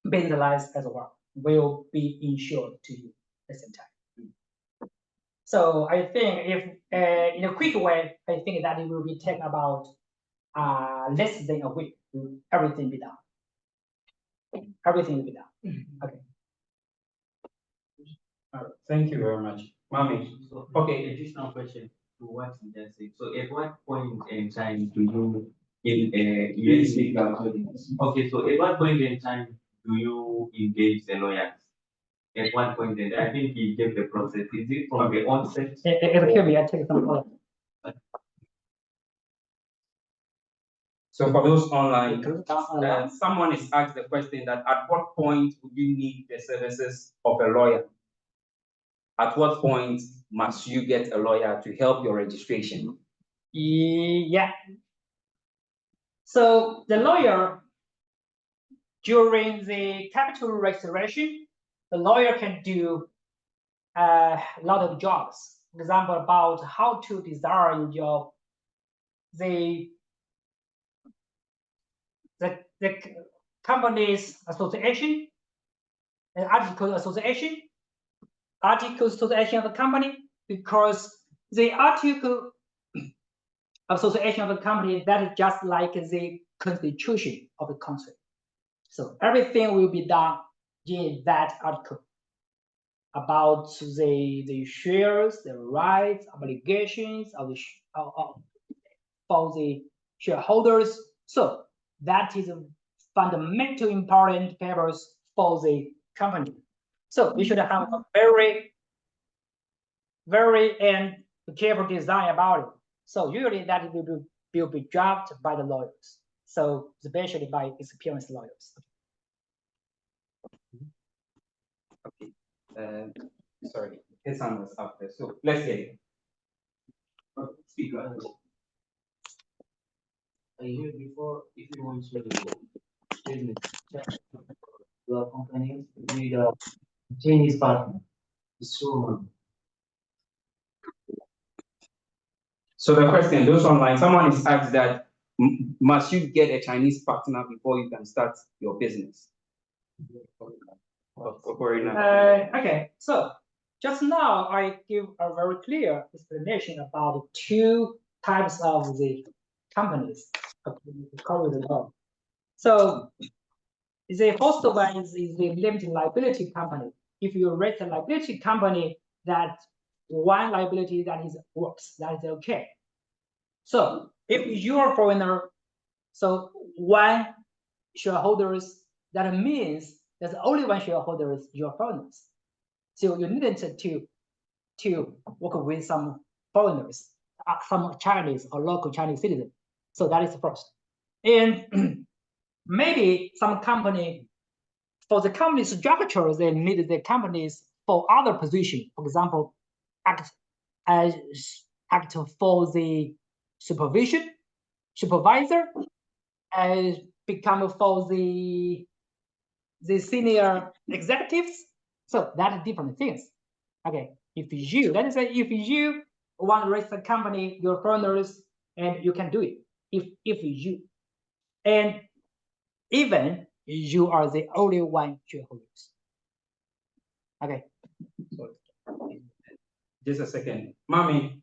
business license as well will be insured to you at the same time. So I think if in a quick way, I think that it will be take about less than a week. Everything be done. Everything will be done. Okay. All right. Thank you very much. Mami. So, Okay. additional question to what you just said. So, at what point in time do you Okay, so at what point in time do you engage the lawyers? At what point in I think he gave the process. Is it from the onset? Excuse me, I take some color. So for those online, someone is asked the question that at what point would you need the services of a lawyer? At what point must you get a lawyer to help your registration? Yeah. So the lawyer, during the capital registration, the lawyer can do a lot of jobs. For example, about how to design the company's association, an articles association of the company, because the article association of the company, that is just like the constitution of the country. So everything will be done in that article about the shares, the rights, obligations of for the shareholders. So that is a fundamental important papers for the company. So we should have a very careful design about it. So usually that will be drafted by the lawyers. So especially by experienced lawyers. Okay. Sorry, his hand was up there. So let's say. Speaker. I hear before if you want to business your company need a Chinese partner. It's true. So the question, those online, someone is asked that must you get a Chinese partner before you can start your business? Okay, so just now I give a very clear explanation about two types of the companies cover the law. So the first one is the limited liability company. If you rate a liability company, that one liability that is works, that is okay. So if you're a foreigner, so one shareholders, that means there's only one shareholder is your foreigners. So you needn't to work with some foreigners, some Chinese or local Chinese citizens. So that is the first. And maybe some company, for the company structure, they need the companies for other position. For example, act for the supervisor, and become for the senior executives. So that's different things. Okay, if you, let us say, if you want to raise a company, your foreigners, and you can do it. If you, and even you are the only one shareholders. Okay. So, just a second, Mommy,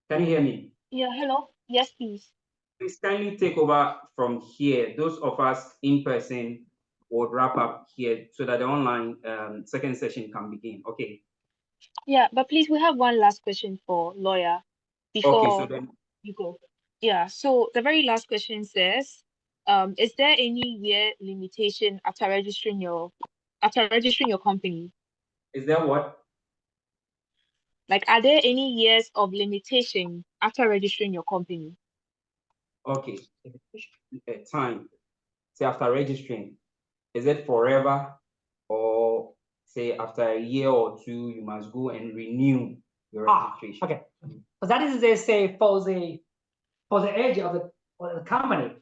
can you hear me? Yeah, hello. Yes, please. Please kindly take over from here. Those of us in person would wrap up here so that the online second session can begin. Okay. Yeah, but please, we have one last question for lawyer before Okay, so then you go. Yeah, so the very last question says, is there any year limitation after registering your company? is there what? Like, are there any years of limitation after registering your company? Okay, time. Say after registering, is it forever, or say after a year or two you must go and renew your registration? Okay, so that is, they say, for the age of the company.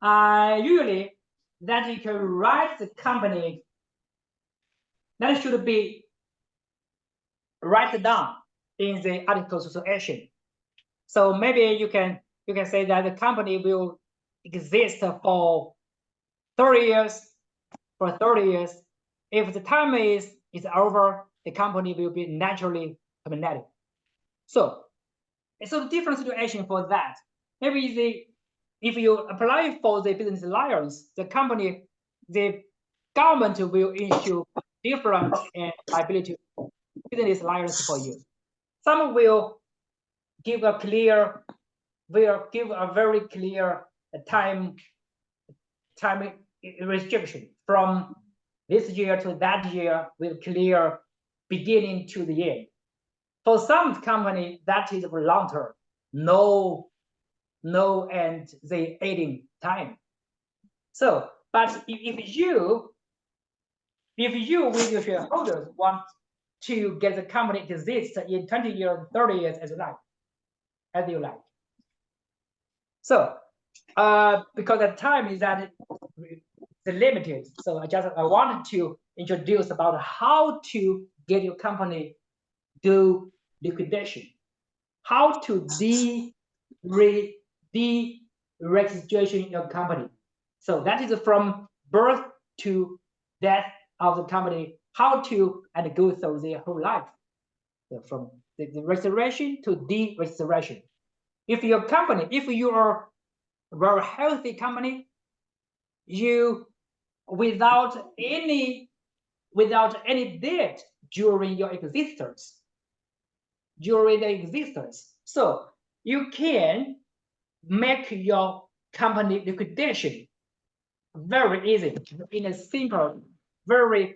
Usually that you can write the company, that should be write down in the articles of association. So maybe you can say that the company will exist for 30 years. For 30 years, if the time is over, the company will be naturally terminated. So it's a different situation for that. Maybe if you apply for the business alliance, the government will issue different liability business alliance for you. Some will give a very clear time restriction from this year to that year, with clear beginning to the end. For some company, that is for long term, no and the ending time. So, but if you with your shareholders want to get the company exist in 20 years, 30 years as you like. So, because the time is that the limited, so I wanted to introduce about how to get your company do liquidation, how to de-registration your company. So that is from birth to death of the company, how to and go through their whole life. So from the restoration to de-restoration. If your company, if you are a very healthy company, you without any debt during your existence, so you can make your company liquidation very easy in a very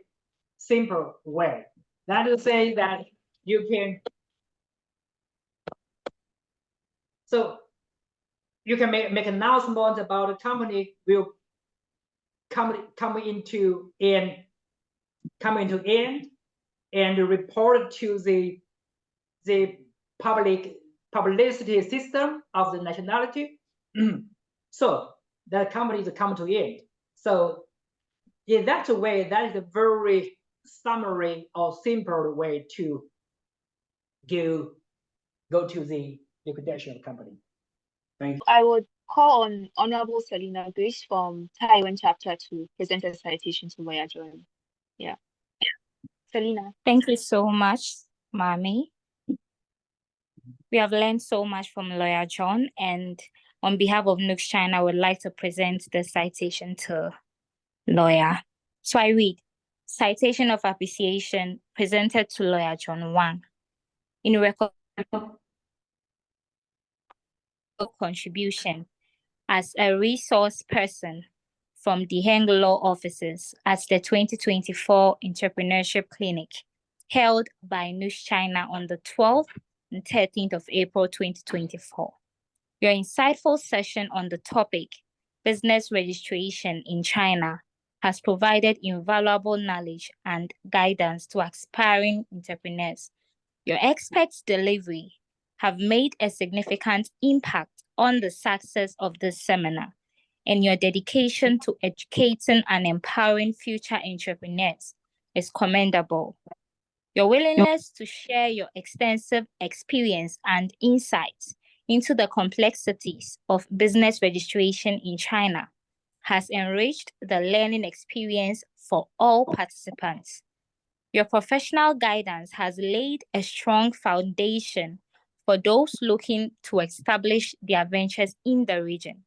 simple way. That is to say that you can, so you can make announcement about a company will come into end and report to the publicity system of the nationality. So that company is come to end. So in that way, that is a very summary or simple way to go go to the liquidation of company. Thank you. I would call on Honorable Selina Grace from Taiwan chapter to present a citation to Lawyer John. Yeah. Selina. Thank you so much, Mami. We have learned so much from Lawyer John, and on behalf of NUGS-CHINA, I would like to present the citation to Lawyer. So I read, citation of appreciation presented to Lawyer John Wang in record contribution as a resource person from the Heng Law Offices at the 2024 Entrepreneurship Clinic held by NUGS-CHINA on the 12th and 13th of April 2024. Your insightful session on the topic, business registration in China, has provided invaluable knowledge and guidance to aspiring entrepreneurs. Your expert delivery have made a significant impact on the success of this seminar, and your dedication to educating and empowering future entrepreneurs is commendable. Your willingness to share your extensive experience and insights into the complexities of business registration in China has enriched the learning experience for all participants. Your professional guidance has laid a strong foundation for those looking to establish their ventures in the region,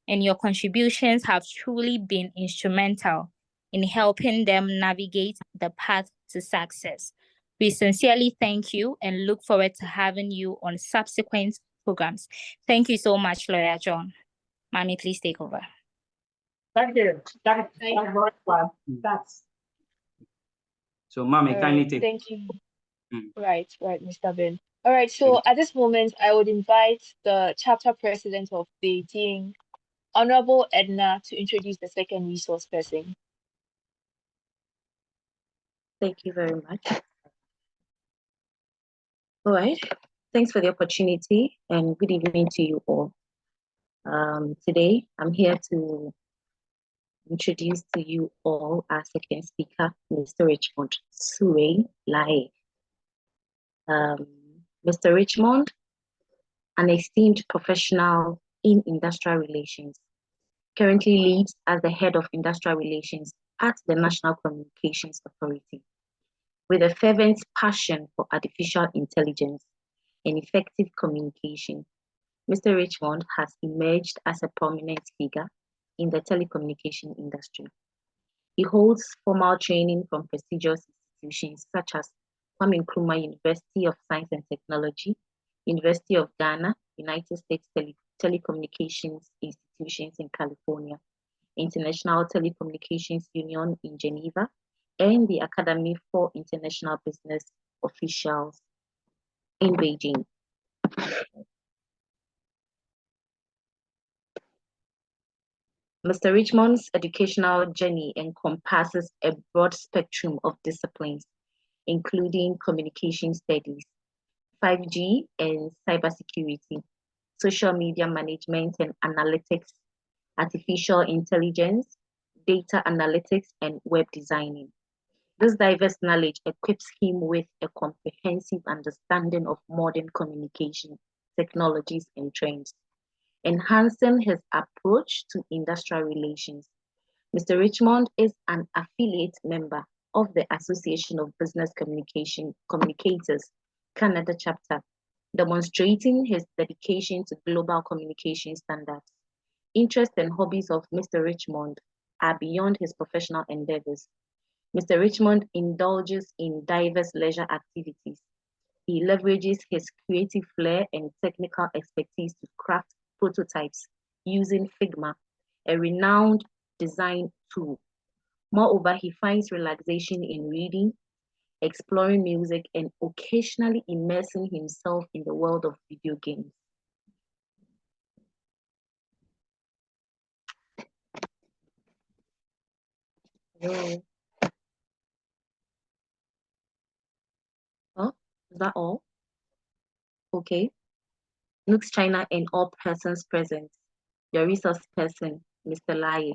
and your contributions have truly been instrumental in helping them navigate the path to success. We sincerely thank you and look forward to having you on subsequent programs. Thank you so much, Lawyer John. Mami, please take over. Thank you. Thank you. Thanks. So, Mami, kindly take. Thank you. Right, Mr. Ben. All right, so at this moment, I would invite the chapter president of Beijing, Honorable Edna, to introduce the second resource person. Thank you very much. All right, thanks for the opportunity and good evening to you all. Today, I'm here to introduce to you all our second speaker, Mr. Richmond Sue Lai. Mr. Richmond, an esteemed professional in industrial relations, currently leads as the head of industrial relations at the National Communications Authority. With a fervent passion for artificial intelligence and effective communication, Mr. Richmond has emerged as a prominent figure in the telecommunication industry. He holds formal training from prestigious institutions such as Kwame Nkrumah University of Science and Technology, University of Ghana, United States Telecommunications Institutions in California, International Telecommunications Union in Geneva, and the Academy for International Business Officials in Beijing. Mr. Richmond's educational journey encompasses a broad spectrum of disciplines, including communication studies, 5G and cybersecurity, social media management and analytics, artificial intelligence, data analytics, and web designing. This diverse knowledge equips him with a comprehensive understanding of modern communication technologies and trends, enhancing his approach to industrial relations. Mr. Richmond is an affiliate member of the Association of Business Communicators, Canada chapter, demonstrating his dedication to global communication standards. Interests and hobbies of Mr. Richmond are beyond his professional endeavors. Mr. Richmond indulges in diverse leisure activities. He leverages his creative flair and technical expertise to craft prototypes using Figma, a renowned design tool. Moreover, he finds relaxation in reading, exploring music, and occasionally immersing himself in the world of video games. Hello. Oh, is that all? Okay. NUGS-CHINA and all persons present. Your resource person, Mr. Lai.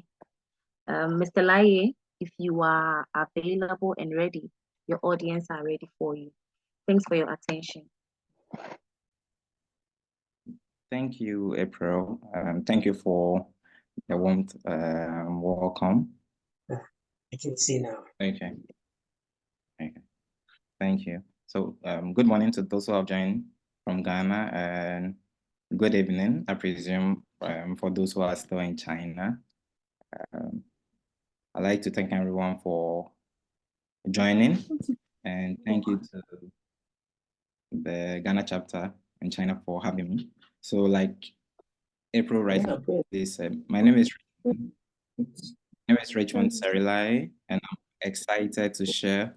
Mr. Lai, if you are available and ready, your audience are ready for you. Thanks for your attention. Thank you, April. Thank you for the warm welcome. I can see now. Okay. Okay. Thank you. So, good morning to those who have joined from Ghana, and good evening, I presume, for those who are still in China. I'd like to thank everyone for joining, and thank you to the Ghana chapter in China for having me. So, like April rightly said, my name is Richmond Serilai, and I'm excited to share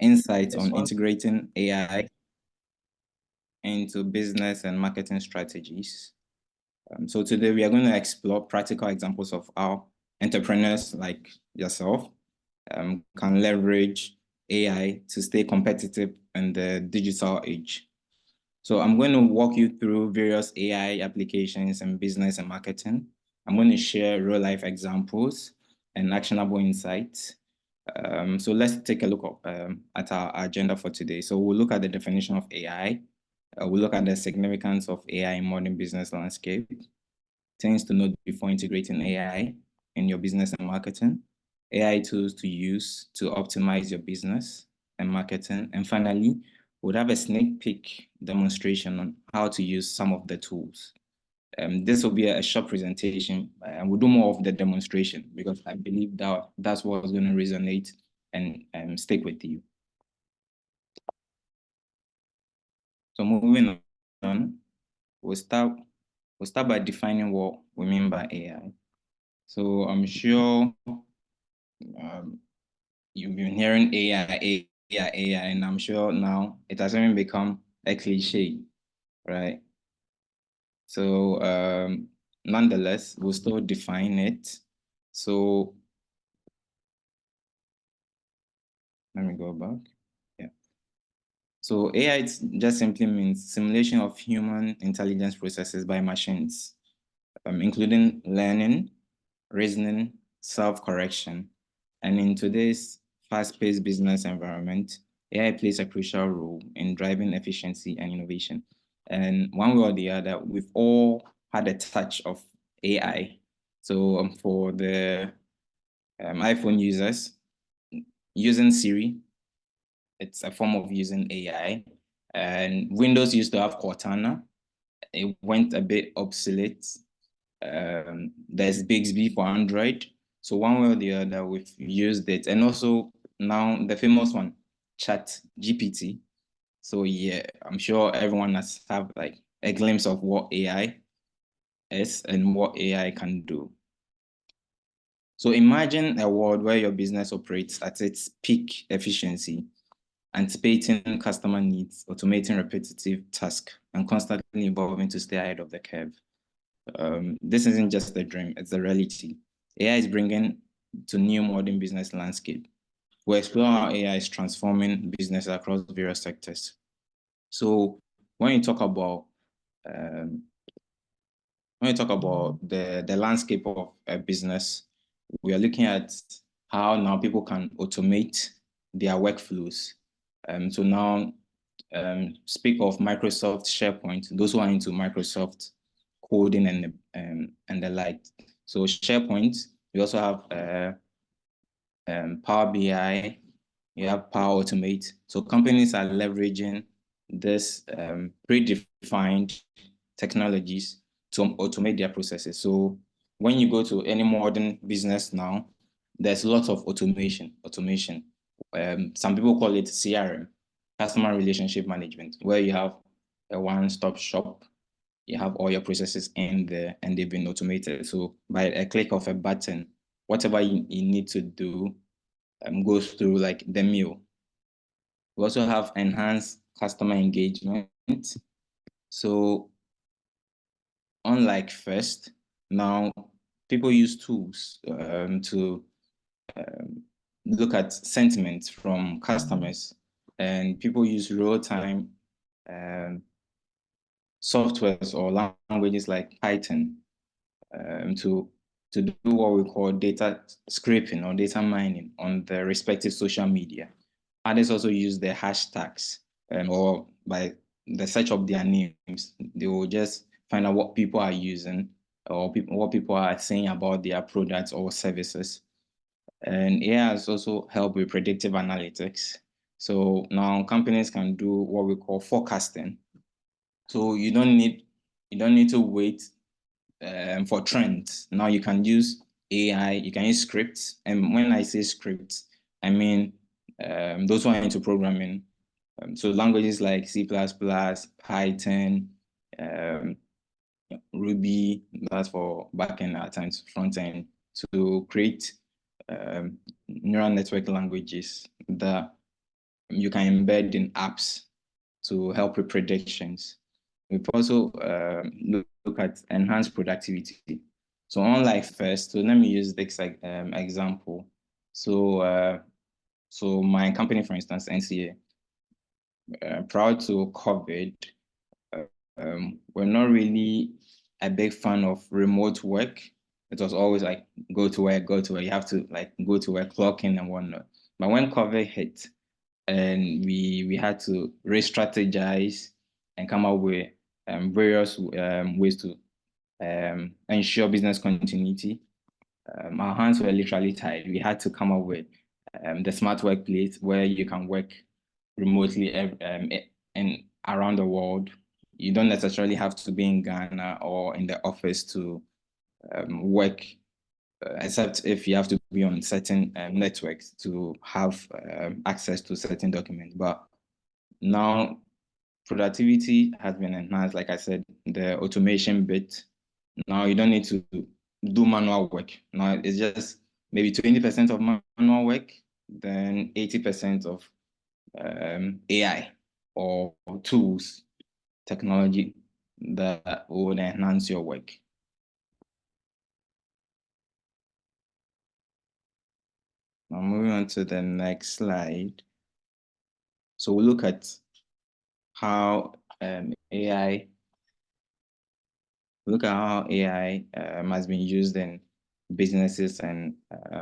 insights on integrating AI into business and marketing strategies. So today we are going to explore practical examples of how entrepreneurs like yourself can leverage AI to stay competitive in the digital age. So I'm going to walk you through various AI applications in business and marketing. I'm going to share real life examples and actionable insights. So let's take a look at our agenda for today. So we'll look at the definition of AI. We'll look at the significance of AI in modern business landscape, things to note before integrating AI in your business and marketing, AI tools to use to optimize your business and marketing. And finally, we'll have a sneak peek demonstration on how to use some of the tools. This will be a short presentation, and we'll do more of the demonstration because I believe that that's what's going to resonate and stick with you. So moving on, we'll start by defining what we mean by AI. So I'm sure you've been hearing AI, and I'm sure now it has even become a cliche, right? So nonetheless, we'll still define it. So let me go back. Yeah. So AI just simply means simulation of human intelligence processes by machines, including learning, reasoning, self-correction. And in today's fast-paced business environment, AI plays a crucial role in driving efficiency and innovation. And one way or the other, we've all had a touch of AI. So for the iPhone users, using Siri, it's a form of using AI. And Windows used to have Cortana. It went a bit obsolete. There's Bixby for Android. So one way or the other, we've used it. And also now the famous one, ChatGPT. So yeah, I'm sure everyone has have like a glimpse of what AI is and what AI can do. So imagine a world where your business operates at its peak efficiency, anticipating customer needs, automating repetitive tasks, and constantly evolving to stay ahead of the curve. This isn't just a dream, it's a reality. AI is bringing to new modern business landscape. We'll explore how AI is transforming business across various sectors. So when you talk about the landscape of a business, we are looking at how now people can automate their workflows. So now speak of Microsoft SharePoint, those who are into Microsoft coding and the like. So SharePoint, we also have Power BI, you have Power Automate. So companies are leveraging this predefined technologies to automate their processes. So when you go to any modern business now, there's lots of automation. Some people call it CRM, customer relationship management, where you have a one-stop shop. You have all your processes in there and they've been automated. So by a click of a button, whatever you need to do goes through like the mail. We also have enhanced customer engagement. So unlike first, now people use tools to look at sentiments from customers, and people use real-time softwares or languages like Python to do what we call data scraping or data mining on the respective social media. Others also use the hashtags or by the search of their names, they will just find out what people are using or what people are saying about their products or services. And AI has also helped with predictive analytics. So now companies can do what we call forecasting. So you don't need to wait for trends. Now you can use AI, you can use scripts. And when I say scripts, I mean those who are into programming. So languages like C++, Python, Ruby, that's for backend, at times frontend, to create neural network languages that you can embed in apps to help with predictions. We've also look at enhanced productivity. So unlike first, so let me use this example. So so my company, for instance, NCA, prior to COVID, we're not really a big fan of remote work. It was always like go to work. You have to like go to work, clock in and whatnot. But when COVID hit, and we had to re-strategize and come up with various ways to ensure business continuity. Our hands were literally tied. We had to come up with the smart workplace where you can work remotely and around the world. You don't necessarily have to be in Ghana or in the office to work, except if you have to be on certain networks to have access to certain documents. But now productivity has been enhanced. Like I said, the automation bit, now you don't need to do manual work. Now it's just maybe 20% of manual work, then 80% of AI or tools, technology that would enhance your work. Now moving on to the next slide. So we'll look at how AI has been used in businesses and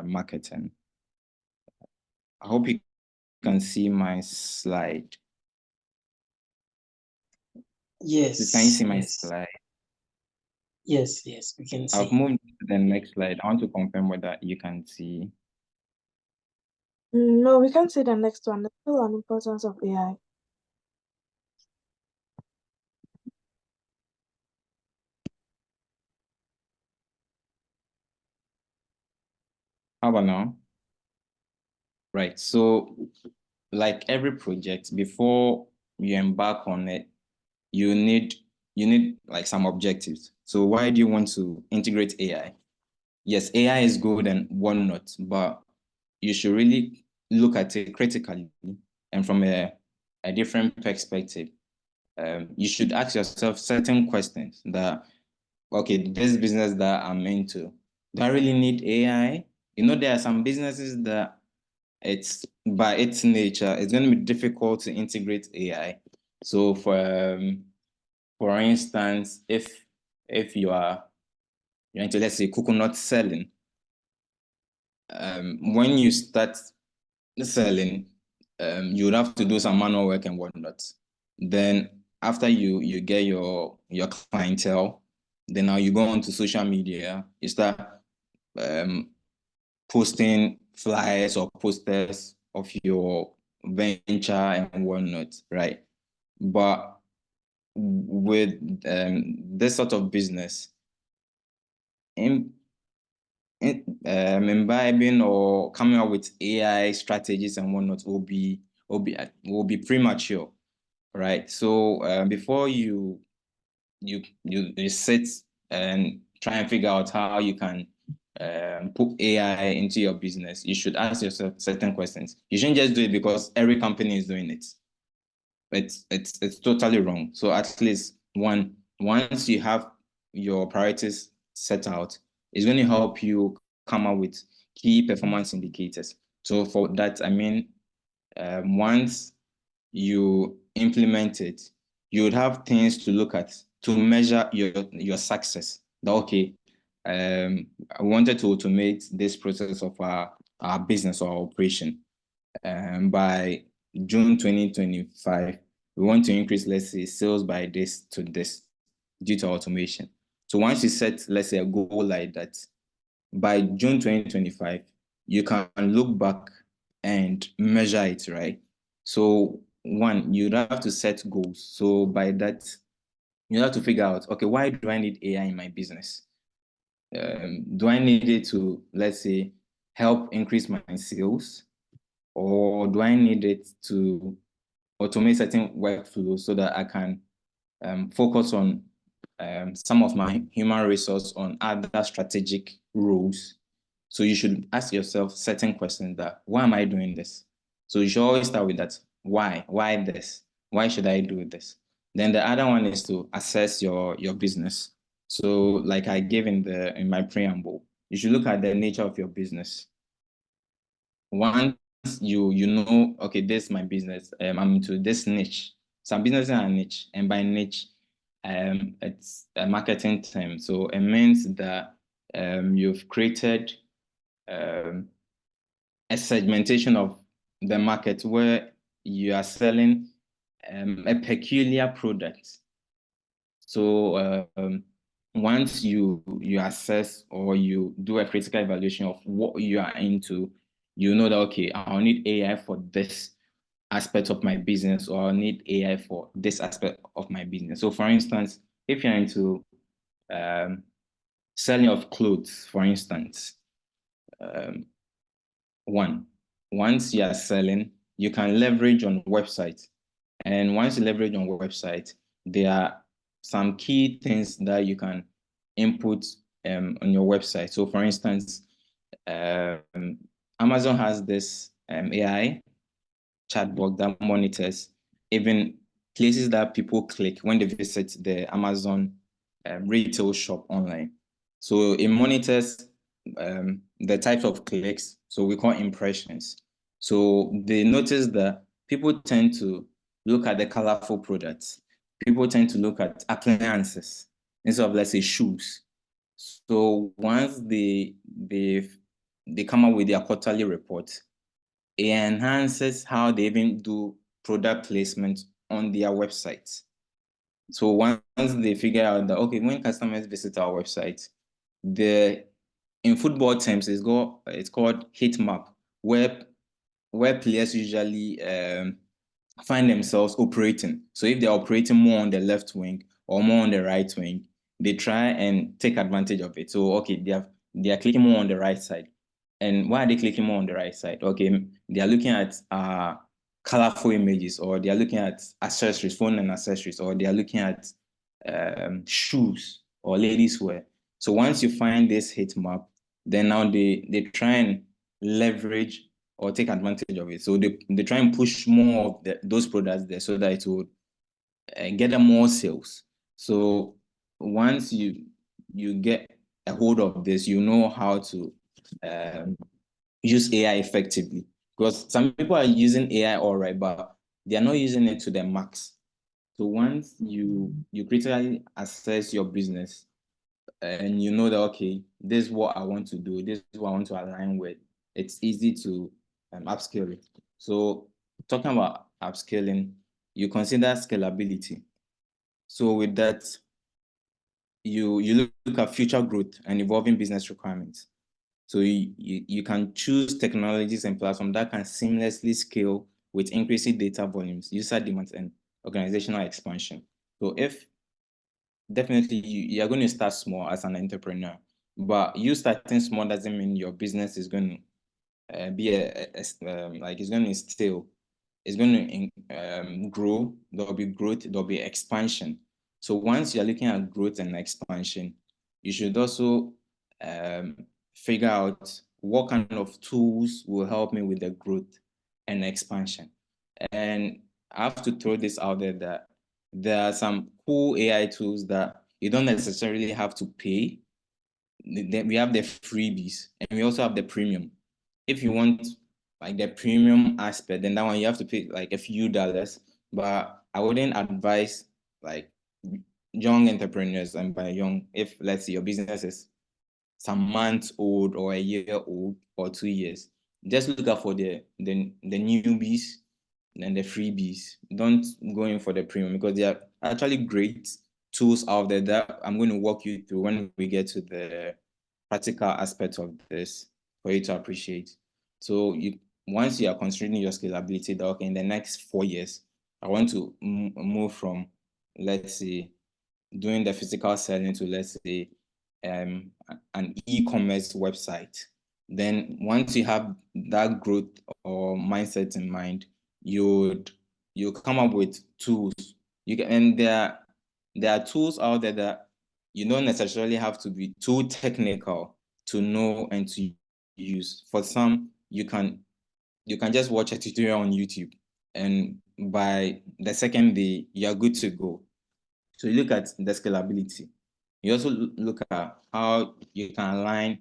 marketing. I hope you can see my slide. Yes. Can you see my slide? Yes, we can see. I've moved to the next slide. I want to confirm whether you can see. No, we can't see the next one. There's still an importance of AI. How about now? Right. So like every project, before you embark on it, you need like some objectives. So why do you want to integrate AI? Yes, AI is good and whatnot, but you should really look at it critically and from a different perspective. You should ask yourself certain questions that, okay, this business that I'm into, do I really need AI? You know, there are some businesses that it's by its nature, it's going to be difficult to integrate AI. So for instance, if you're into, let's say, coconut selling, when you start selling, you would have to do some manual work and whatnot. Then after you get your clientele, then now you go onto social media, you start posting flyers or posters of your venture and whatnot, right? But with this sort of business, imbibing or coming up with AI strategies and whatnot will be premature, right? So before you sit and try and figure out how you can put AI into your business, you should ask yourself certain questions. You shouldn't just do it because every company is doing it. It's totally wrong. So at least once you have your priorities set out, it's going to help you come up with key performance indicators. So for that, I mean, once you implement it, you would have things to look at to measure your success. That, okay, I wanted to automate this process of our business or our operation. By June 2025, we want to increase, let's say, sales by this to this. due to automation. So once you set, let's say, a goal like that, by June 2025, you can look back and measure it, right? So one, you'd have to set goals. So by that, you have to figure out, okay, why do I need AI in my business? Do I need it to, let's say, help increase my sales? Or do I need it to automate certain workflows so that I can focus on some of my human resource on other strategic roles? So you should ask yourself certain questions that, why am I doing this? So you should always start with that. Why? Why this? Why should I do this? Then the other one is to assess your business. So like I gave in my preamble, you should look at the nature of your business. Once you know, okay, this is my business. I'm into this niche. Some businesses are niche, and by niche, it's a marketing term. So it means that you've created a segmentation of the market where you are selling a peculiar product. So once you assess or you do a critical evaluation of what you are into, you know that, okay, I'll need AI for this aspect of my business, or I'll need AI for this aspect of my business. So for instance, if you're into selling of clothes, for instance, once you are selling, you can leverage on websites. And once you leverage on website, there are some key things that you can input on your website. So for instance, Amazon has this AI chatbot that monitors even places that people click when they visit the Amazon retail shop online. So it monitors the types of clicks, so we call impressions. So they notice that people tend to look at the colorful products. People tend to look at appliances instead of, let's say, shoes. So once they come up with their quarterly report, it enhances how they even do product placement on their website. So once they figure out that, okay, when customers visit our website, in football terms, it's called heat map, where players usually find themselves operating. So if they're operating more on the left wing or more on the right wing, they try and take advantage of it. So okay, they are clicking more on the right side. And why are they clicking more on the right side? Okay, they are looking at colorful images, or they are looking at accessories, phone and accessories, or they are looking at shoes or ladies' wear. So once you find this heat map, then now they try and leverage or take advantage of it. So they try and push more of those products there so that it would get them more sales. So once you get a hold of this, you know how to use AI effectively. Because some people are using AI all right, but they are not using it to the max. So once you critically assess your business and you know that, okay, this is what I want to do, this is what I want to align with, it's easy to upscale it. So talking about upscaling, you consider scalability. So with that, you look at future growth and evolving business requirements. So you can choose technologies and platforms that can seamlessly scale with increasing data volumes, user demands, and organizational expansion. So if definitely you are going to start small as an entrepreneur, but you starting small doesn't mean your business is going to be like it's going to still, it's going to grow. There'll be growth, there'll be expansion. So once you're looking at growth and expansion, you should also figure out what kind of tools will help me with the growth and expansion. And I have to throw this out there that there are some cool AI tools that you don't necessarily have to pay. Then we have the freebies and we also have the premium. If you want like the premium aspect, then that one you have to pay like a few dollars. But I wouldn't advise like young entrepreneurs, and by young, if let's say your business is some months old or a year old or 2 years, just look out for the newbies and the freebies. Don't go in for the premium because they are actually great tools out there that I'm going to walk you through when we get to the practical aspect of this for you to appreciate. So once you are considering your scalability, that okay, in the next 4 years, I want to move from, let's say, doing the physical selling to, let's say, an e-commerce website. Then once you have that growth or mindset in mind, you come up with tools. And there are tools out there that you don't necessarily have to be too technical to know and to use. For some, you can just watch a tutorial on YouTube, and by the second day, you're good to go. So you look at the scalability. You also look at how you can align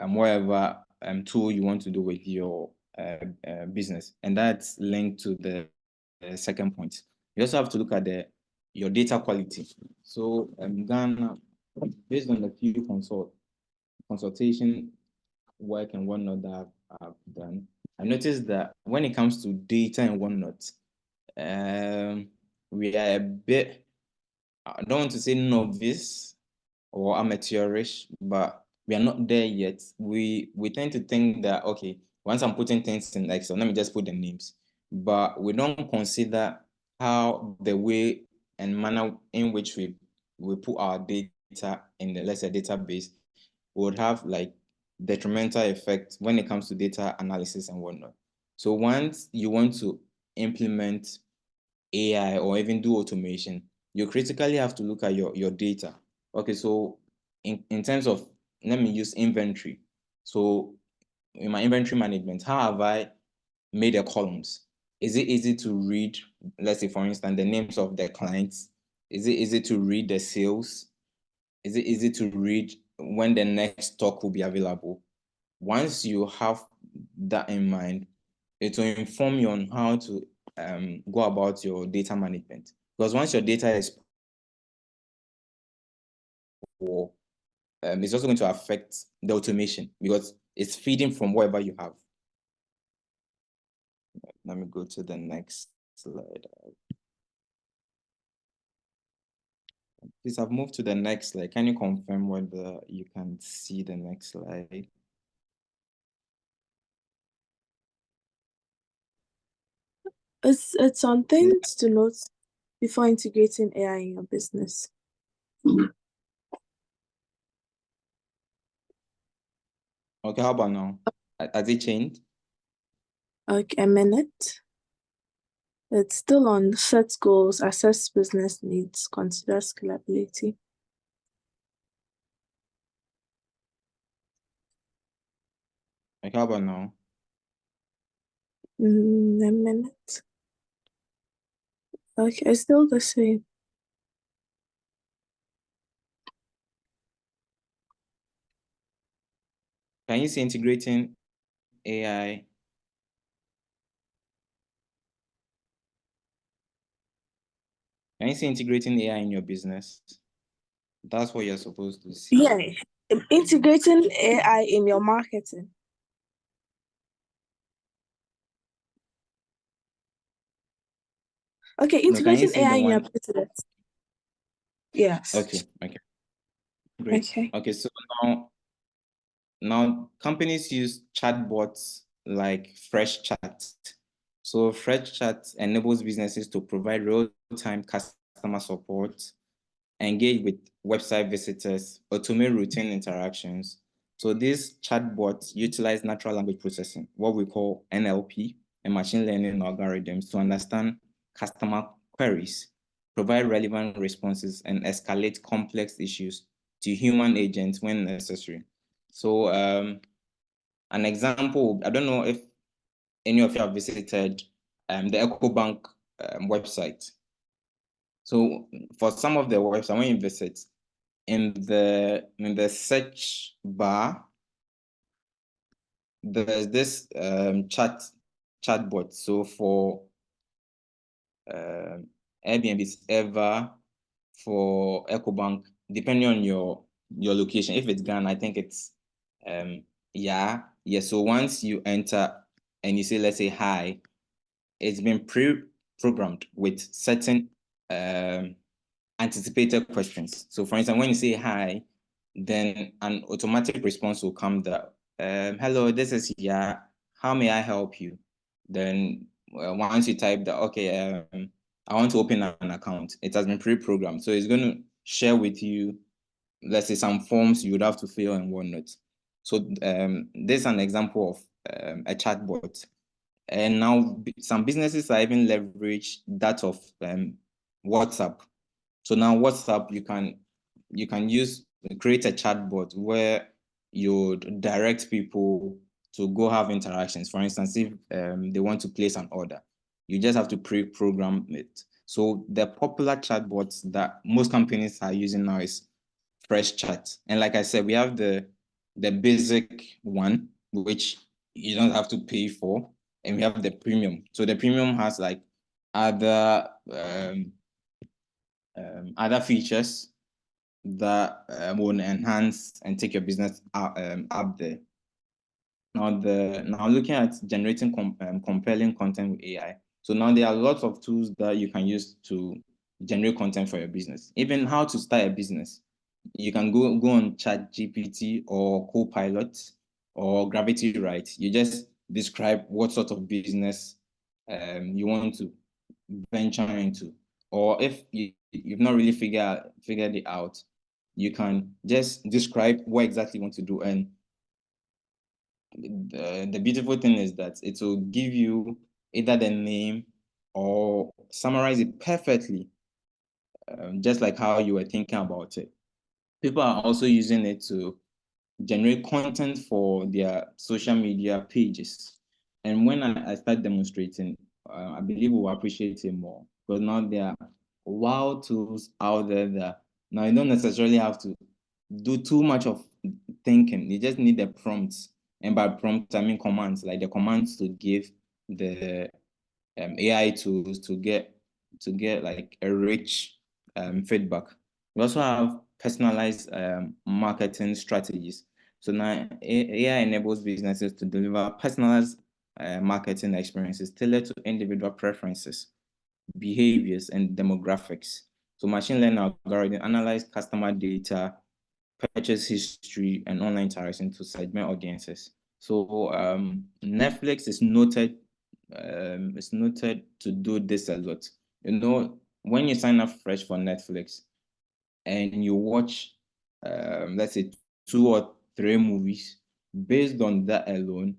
whatever tool you want to do with your business, and that's linked to the second point. You also have to look at your data quality. So Ghana, based on the few consultation work and whatnot that I've done, I noticed that when it comes to data and whatnot, we are a bit, I don't want to say novice or amateurish, but we are not there yet. We tend to think that, okay, once I'm putting things in Excel, let me just put the names. But we don't consider how the way and manner in which we put our data in the, let's say, database would have like detrimental effect when it comes to data analysis and whatnot. So once you want to implement AI or even do automation, you critically have to look at your data. Okay, so in terms of, let me use inventory. So in my inventory management, how have I made the columns? Is it easy to read, let's say, for instance, the names of the clients? Is it easy to read the sales? Is it easy to read when the next stock will be available? Once you have that in mind, it will inform you on how to go about your data management. Because once your data is poor, it's also going to affect the automation because it's feeding from wherever you have. Let me go to the next slide. Please, I've moved to the next slide. Can you confirm whether you can see the next slide? It's on things to note before integrating AI in your business. Okay, how about now? Has it changed? Okay, a minute. It's still on set goals, assess business needs, consider scalability. Okay, how about now? A minute. Okay, it's still the same. Can you see integrating AI? Can you see integrating AI in your business? That's what you're supposed to see. Yeah, integrating AI in your marketing. Okay, integrating AI in your business. Yes. Okay. Great. Okay, so now companies use chatbots like FreshChat. So FreshChat enables businesses to provide real-time customer support, engage with website visitors, automate routine interactions. So these chatbots utilize natural language processing, what we call NLP, and machine learning algorithms to understand customer queries, provide relevant responses, and escalate complex issues to human agents when necessary. So an example, I don't know if any of you have visited the EcoBank website. So for some of the websites, when you visit, in the search bar, there's this chatbot. So for Airbnb's Ever, for EcoBank, depending on your location. If it's Ghana, I think it's yeah. So once you enter and you say, let's say hi, it's been pre-programmed with certain anticipated questions. So for instance, when you say hi, then an automatic response will come that, hello, this is Ya, how may I help you? Then once you type that, okay, I want to open an account, it has been pre-programmed. So it's going to share with you, let's say, some forms you would have to fill and whatnot. So this is an example of a chatbot. And now some businesses are even leverage that of WhatsApp. So now WhatsApp, you can create a chatbot where you direct people to go have interactions. For instance, if they want to place an order, you just have to pre-program it. So the popular chatbots that most companies are using now is Fresh Chat. And like I said, we have the basic one, which you don't have to pay for, and we have the premium. So the premium has like other other features that will enhance and take your business up there. Now looking at generating compelling content with AI. So now there are lots of tools that you can use to generate content for your business. Even how to start a business. You can go on ChatGPT or Copilot or Gravity Right. You just describe what sort of business you want to venture into. Or if you've not really figured it out, you can just describe what exactly you want to do. And the beautiful thing is that it will give you either the name or summarize it perfectly, just like how you were thinking about it. People are also using it to generate content for their social media pages. And when I start demonstrating, I believe we'll appreciate it more, because now there are wild tools out there that now you don't necessarily have to do too much of thinking. You just need the prompts. And by prompt, I mean commands, like the commands to give the AI tools to get like a rich feedback. We also have personalized marketing strategies. So now AI enables businesses to deliver personalized marketing experiences tailored to individual preferences, behaviors, and demographics. So machine learning algorithms analyze customer data, purchase history, and online interaction to segment audiences. So Netflix is noted to do this a lot. You know, when you sign up fresh for Netflix and you watch, let's say 2 or 3 movies, based on that alone,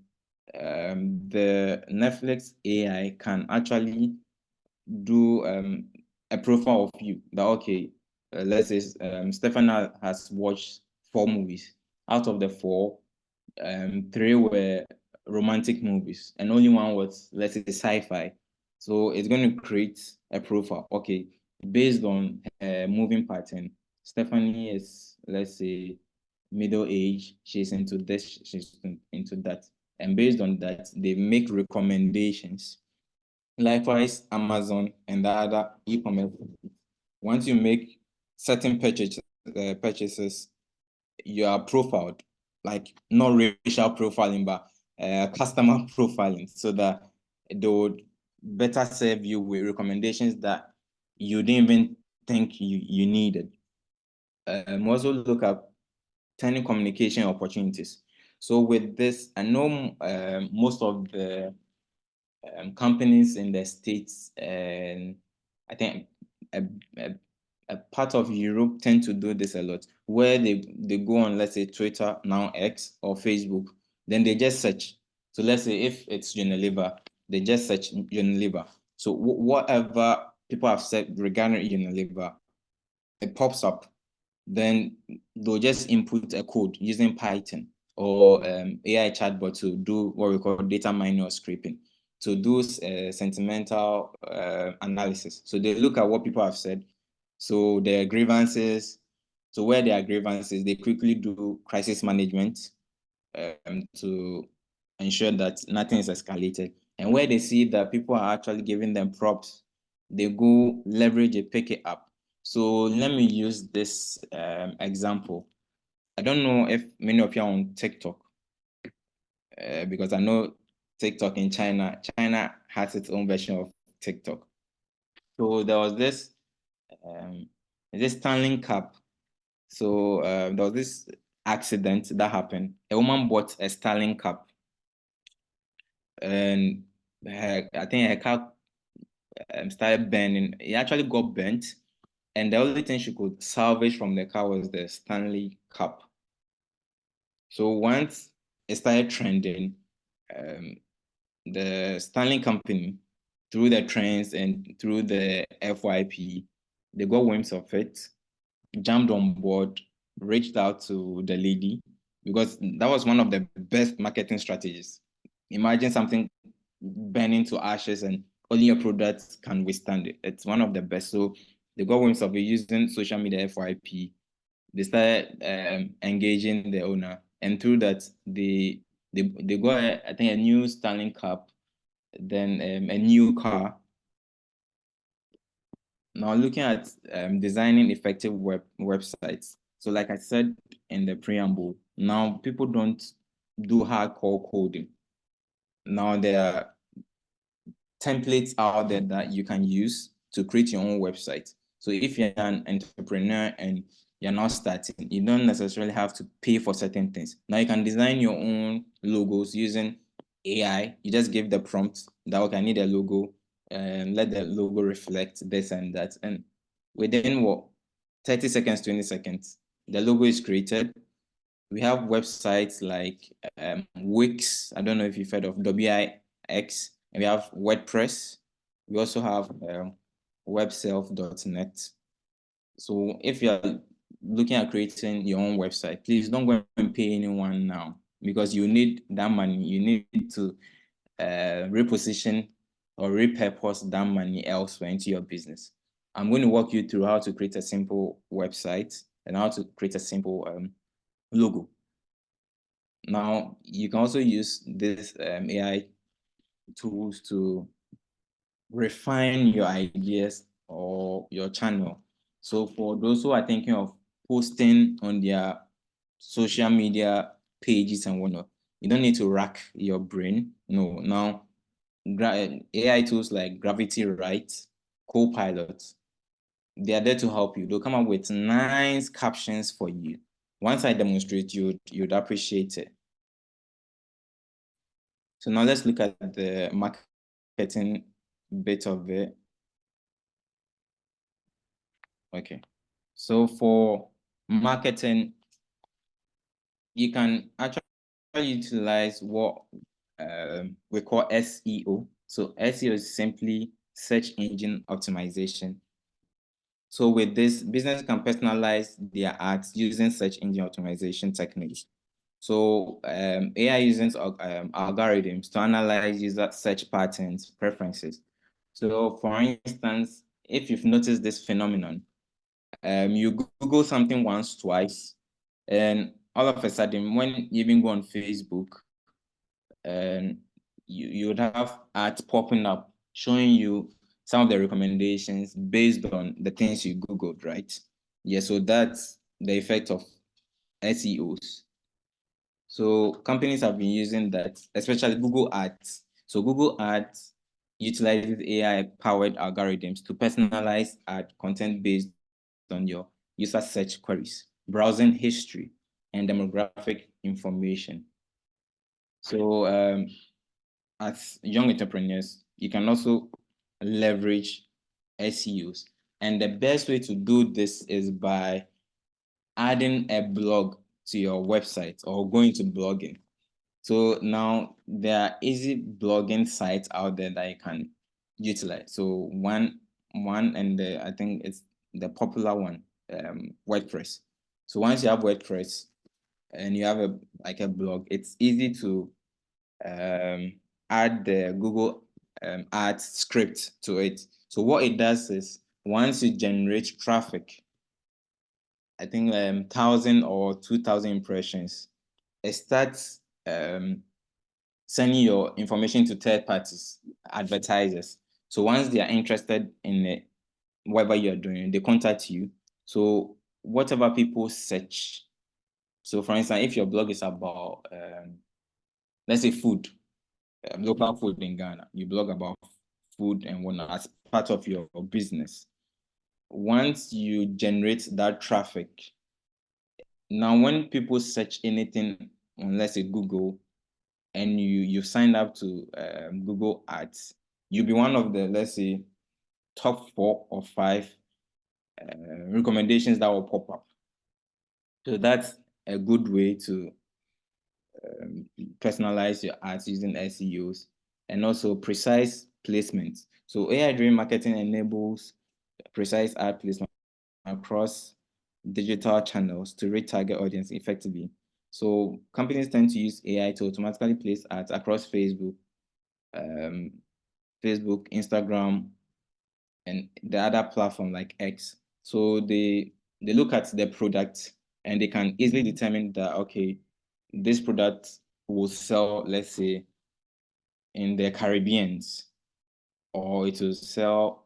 the Netflix AI can actually do a profile of you. That okay, let's say Stefan has watched 4 movies. Out of the 4, 3 were romantic movies, and only one was, let's say, sci-fi. So it's going to create a profile. Okay, based on moving pattern, Stephanie is, let's say, middle age. She's into this. She's into that, and based on that, they make recommendations. Likewise, Amazon and the other e-commerce. Once you make certain purchases, you are profiled, like not racial profiling, but customer profiling, so that they would better serve you with recommendations that you didn't even think you needed. Also look at turning communication opportunities. So with this, I know most of the companies in the States, and I think a part of Europe tend to do this a lot, where they go on, let's say, Twitter, now X, or Facebook, then they just search. So let's say if it's Unilever, they just search Unilever. So whatever people have said regarding Unilever, it pops up. Then they'll just input a code using Python or AI chatbot to do what we call data mining or scraping, to do sentimental analysis. So they look at what people have said. So their grievances, so where there are grievances, they quickly do crisis management to ensure that nothing is escalated. And where they see that people are actually giving them props, they go leverage it, pick it up. So let me use this example. I don't know if many of you are on TikTok, because I know TikTok in China has its own version of TikTok. So there was this Is it Stanley Cup? So there was this accident that happened. A woman bought a Stanley Cup, and I think her car started burning. It actually got burnt, and the only thing she could salvage from the car was the Stanley Cup. So once it started trending, the Stanley company, through the trends and through the FYP, they got winds of it, jumped on board, reached out to the lady, because that was one of the best marketing strategies. Imagine something burning to ashes and only your products can withstand it. It's one of the best. So they got winds of it using social media FYP. They started engaging the owner, and through that they got I think a new Stanley Cup, then a new car. Now looking at designing effective websites. So like I said in the preamble, now people don't do hardcore coding. Now there are templates out there that you can use to create your own website. So if you're an entrepreneur and you're not starting, you don't necessarily have to pay for certain things. Now you can design your own logos using AI. You just give the prompt that, okay, I need a logo, and let the logo reflect this and that. And within 30 seconds, 20 seconds, the logo is created. We have websites like Wix. I don't know if you've heard of WIX. And we have WordPress. We also have webself.net. So if you're looking at creating your own website, please don't go and pay anyone now, because you need that money. You need to reposition or repurpose that money elsewhere into your business. I'm going to walk you through how to create a simple website and how to create a simple logo. Now, you can also use this AI tools to refine your ideas or your channel. So for those who are thinking of posting on their social media pages and whatnot, you don't need to rack your brain. No, now AI tools like Gravity Write, Copilot, they are there to help you. They'll come up with nice captions for you. Once I demonstrate, you'd appreciate it. So now let's look at the marketing bit of it. Okay. So for marketing, you can actually utilize what we call SEO. So SEO is simply search engine optimization. So with this, business can personalize their ads using search engine optimization techniques. So AI uses algorithms to analyze user search patterns, preferences. So for instance, if you've noticed this phenomenon, you Google something once, twice, and all of a sudden, when you even go on Facebook, you would have ads popping up showing you some of the recommendations based on the things you Googled, right? Yeah, so that's the effect of SEOs. So companies have been using that, especially Google Ads. So Google Ads utilizes AI-powered algorithms to personalize ad content based on your user search queries, browsing history, and demographic information. So as young entrepreneurs, you can also leverage SEOs. And the best way to do this is by adding a blog to your website or going to blogging. So now there are easy blogging sites out there that you can utilize. So one and I think it's the popular one, WordPress. So once you have WordPress and you have a blog, it's easy to add the Google Ads script to it. So what it does is, once you generate traffic, I think 1,000 or 2,000 impressions, it starts sending your information to third parties, advertisers. So once they are interested in it, whatever you're doing, they contact you. So whatever people search. So for instance, if your blog is about, let's say food, local food in Ghana, you blog about food and whatnot as part of your business. once you generate that traffic, now when people search anything on, let's say, Google, and you've signed up to Google Ads, you'll be one of the, let's say, top 4 or 5 recommendations that will pop up. So that's a good way to personalize your ads using SEOs, and also precise placement. So AI-driven marketing enables precise ad placement across digital channels to reach target audience effectively. So companies tend to use AI to automatically place ads across Facebook, Instagram, and the other platform like X. So they look at the product and they can easily determine that, okay, this product will sell, let's say, in the Caribbeans, or it will sell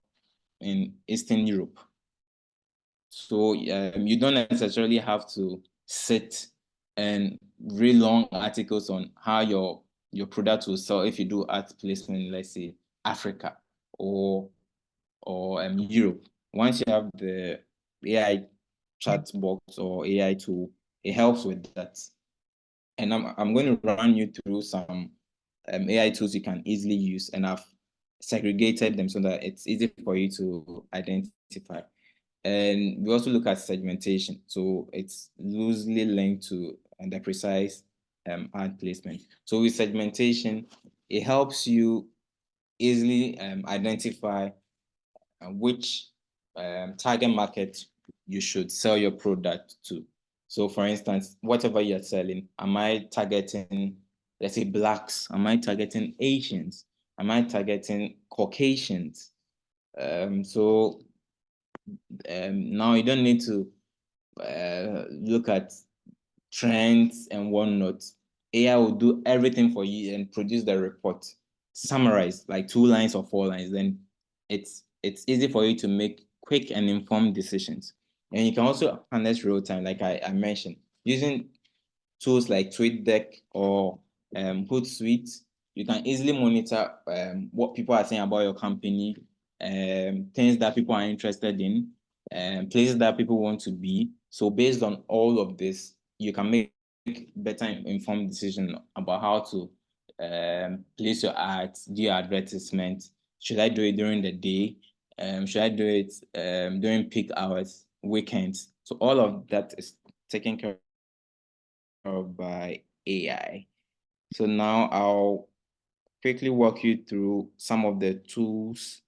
in Eastern Europe. So you don't necessarily have to sit and read long articles on how your product will sell if you do ad placement in, let's say, Africa or Europe. Once you have the AI chat box or AI tool, it helps with that. And I'm going to run you through some AI tools you can easily use, and I've segregated them so that it's easy for you to identify. And we also look at segmentation. So it's loosely linked to the precise ad placement. So with segmentation, it helps you easily identify which target market you should sell your product to. So for instance, whatever you're selling, am I targeting, let's say, Blacks? Am I targeting Asians? Am I targeting Caucasians? So now you don't need to look at trends and whatnot. AI will do everything for you and produce the report, summarize like 2 lines or 4 lines. Then it's easy for you to make quick and informed decisions. And you can also harness real time, like I mentioned, using tools like TweetDeck or Hootsuite. You can easily monitor what people are saying about your company, things that people are interested in, places that people want to be. So based on all of this, you can make better informed decision about how to place your ads, do your advertisement. Should I do it during the day? Should I do it during peak hours, weekends? So all of that is taken care of by AI. So now I'll quickly walk you through some of the tools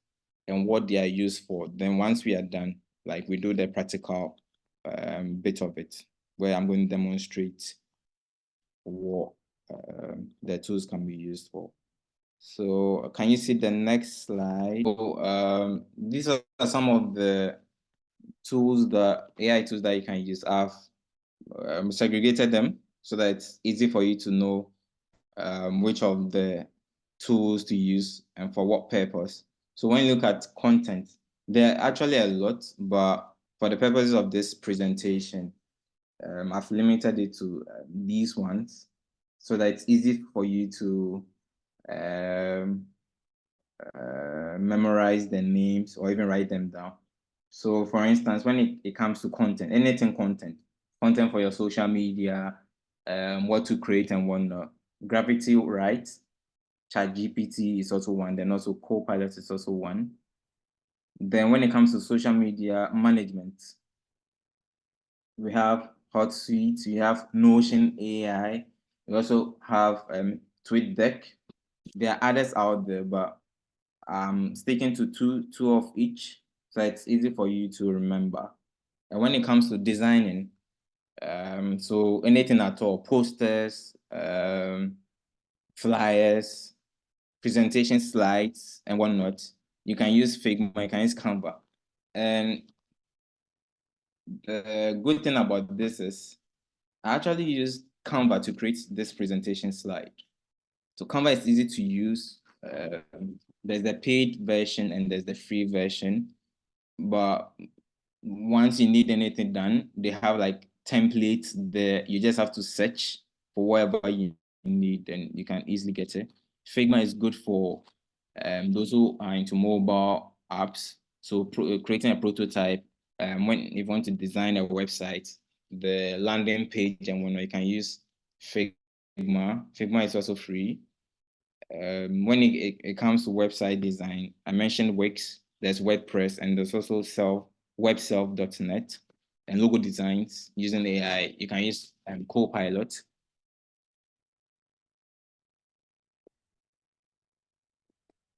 and what they are used for. Then once we are done, like we do the practical bit of it, where I'm going to demonstrate what the tools can be used for. So can you see the next slide? So these are some of the tools, the AI tools that you can use. I've segregated them so that it's easy for you to know which of the tools to use and for what purpose. So when you look at content, there are actually a lot, but for the purposes of this presentation, I've limited it to these ones so that it's easy for you to memorize the names or even write them down. So for instance, when it comes to content, anything content for your social media, what to create and whatnot, Gravity Write, ChatGPT is also one, then also Copilot is also one. Then when it comes to social media management, we have HotSuite, we have Notion AI, we also have TweetDeck. There are others out there, but I'm sticking to two of each, so it's easy for you to remember. And when it comes to designing, so anything at all, posters, flyers, presentation slides, and whatnot, you can use Figma, you can use Canva. And the good thing about this is I actually used Canva to create this presentation slide. So Canva is easy to use. There's the paid version and there's the free version. But once you need anything done, they have like templates there. You just have to search for whatever you need and you can easily get it. Figma is good for those who are into mobile apps. So creating a prototype, when you want to design a website, the landing page, and when you can use Figma. Figma is also free. When it comes to website design, I mentioned Wix, there's WordPress, and there's also webself.net, and logo designs using AI. You can use Copilot.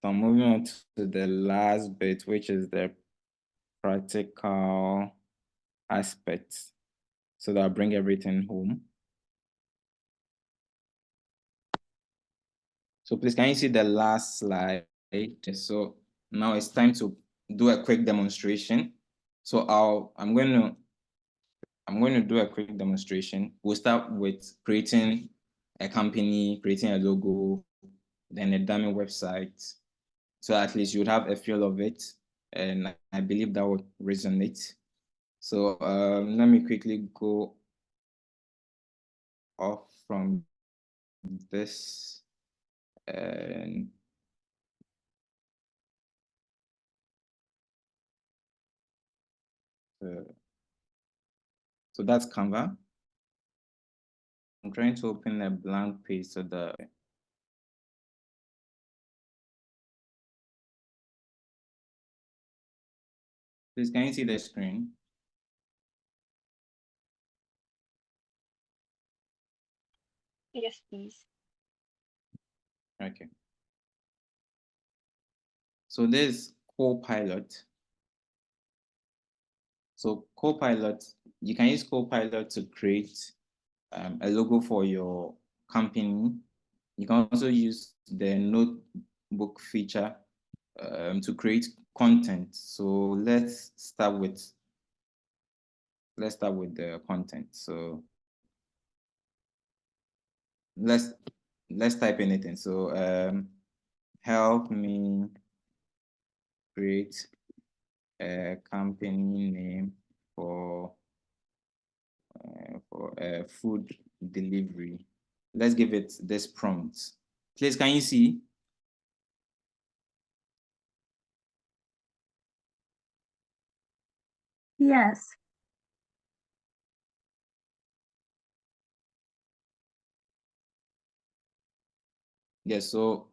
So I'm moving on to the last bit, which is the practical aspects, so that I'll bring everything home. So please, can you see the last slide? So now it's time to do a quick demonstration. So I'm going to do a quick demonstration. We'll start with creating a company, creating a logo, then a dummy website. So at least you would have a feel of it. And I believe that would resonate. So let me quickly go off from this and so that's Canva. I'm trying to open a blank page so that please, can you see the screen? Yes, please. Okay. So there's Copilot. So Copilot, you can use Copilot to create a logo for your company. You can also use the notebook feature to create content. So let's start with the content. So let's type anything. So help me create a company name for food delivery. Let's give it this prompt. Please, can you see? Yes. Yes, so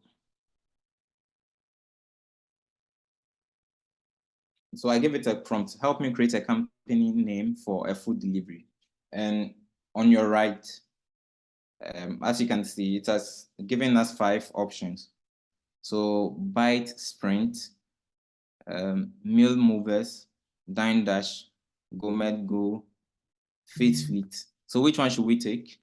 I give it a prompt. Help me create a company name for a food delivery. And on your right, as you can see, it has given us 5 options. So Byte Sprint, Meal Movers, Dine Dash, Gourmet Go, Fit Fleet. So which one should we take?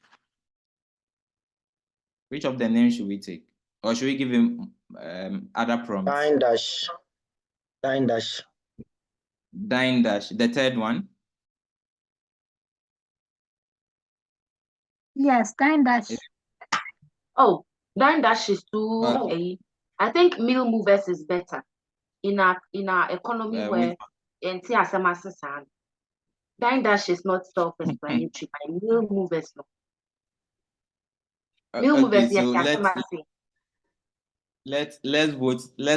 Which of the names should we take? Or should we give him other prompts? Dine Dash. Dine Dash. Dine Dash, the third one? Yes, Dine Dash. Oh, Dine Dash is too. I think Meal Movers is better in our economy where Dine Dash is not self-explanatory. By Meal Movers, no. Meal Movers, so yes, let's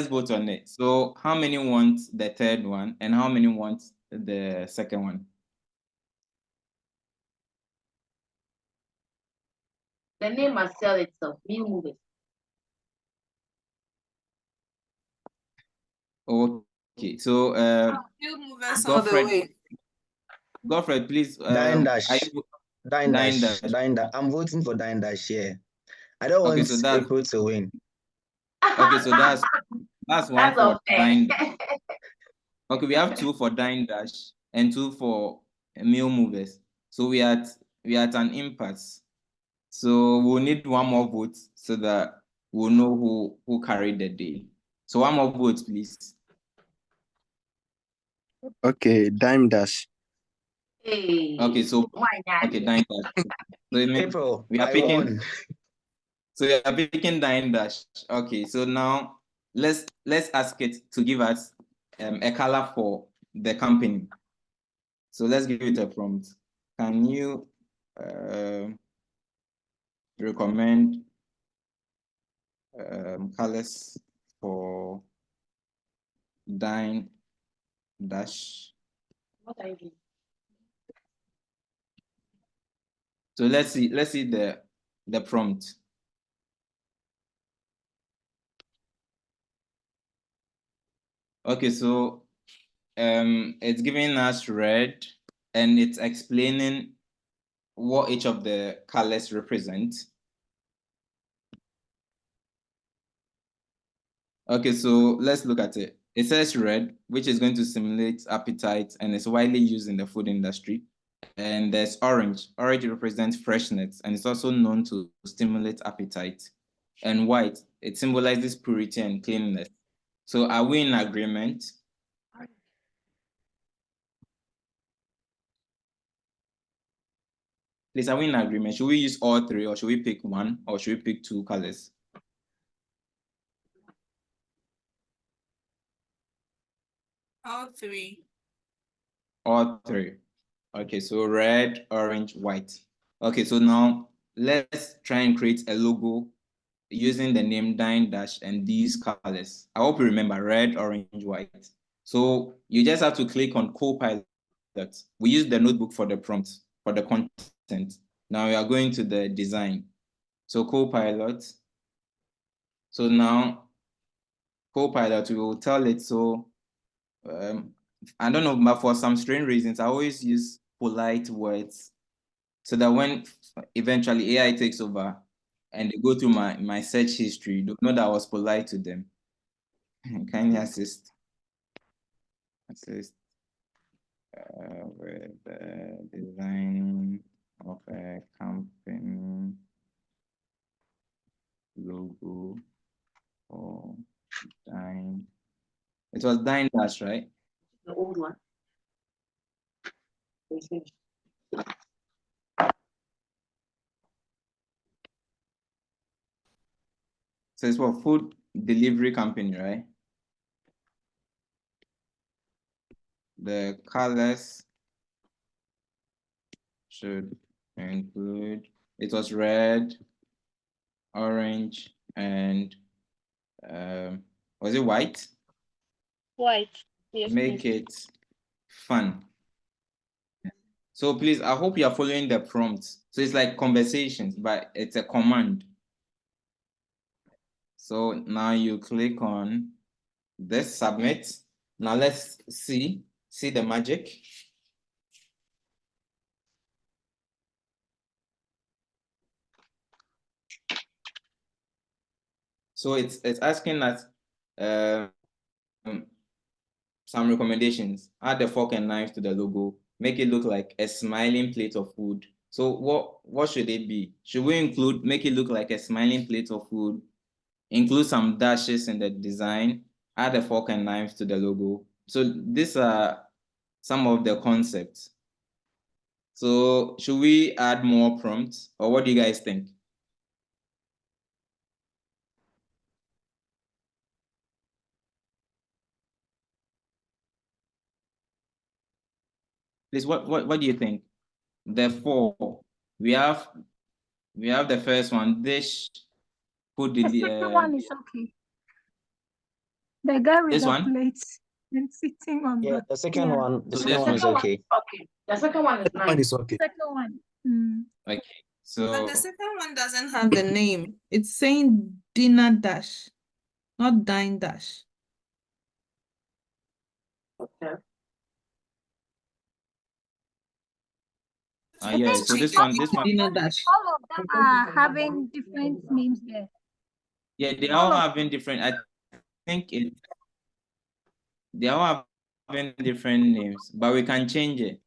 vote on it. So how many want the third one and how many want the second one? The name must sell itself. Meal Movers. Okay, so Meal Movers all the way. Godfred, please. Dine Dash. Dine Dash. Dine Dash. I'm voting for Dine Dash here. I don't want April to win. Okay, so that's one for unfair. Dine Dash. Okay, we have 2 for Dine Dash and 2 for Meal Movers. So we are at an impasse. So we'll need one more vote so that we'll know who carried the day. So one more vote, please. Okay, Dime Dash. Hey. Okay, so Dine Dash. So April, we are I picking. won. So we are picking Dine Dash. Okay, so now let's ask it to give us a color for the company. So let's give it a prompt. Can you recommend colors for Dine dash. What are you doing? So let's see the prompt. Okay, so it's giving us red and it's explaining what each of the colors represent. Okay, so let's look at it. It says red, which is going to stimulate appetite and is widely used in the food industry. And there's orange. Orange represents freshness and it's also known to stimulate appetite. And white, it symbolizes purity and cleanliness. So are we in agreement? Please, are we in agreement? Should we use all three or should we pick one or should we pick two colors? All three. All three. Okay, so red, orange, white. Okay, so now let's try and create a logo using the name Dine Dash and these colors. I hope you remember red, orange, white. So you just have to click on Copilot. We use the notebook for the prompt, for the content. Now we are going to the design. So Copilot. So now Copilot, we will tell it, so I don't know, but for some strange reasons, I always use polite words so that when eventually AI takes over and they go through my search history, they know that I was polite to them. Kindly assist with the design of a company logo for Dine. It was Dine Dash, right? The old one. So it's for food delivery company, right? The colors should include, it was red, orange, and was it white? White. Yes, Make please. it fun. So please, I hope you are following the prompt. So it's like conversations, but it's a command. So now you click on this submit. Now let's see the magic. So it's asking us some recommendations. Add the fork and knife to the logo. Make it look like a smiling plate of food. So what should it be? Should we make it look like a smiling plate of food? Include some dashes in the design. Add a fork and knife to the logo. So these are some of the concepts. So should we add more prompts or what do you guys think? Please, what do you think? Therefore, we have the first one, dish, food. The second one is okay. The guy with This the one? plate and sitting on Yeah, the second one. The second one is okay. Okay. The second one is nice. is okay. Second one. Okay, But so the second one doesn't have the name. It's saying dinner dash, not dine dash. Okay. yeah, so this one, Dinner dash. All of them are having different names there. yeah, they all having different. I think they all having different names, but we can change it.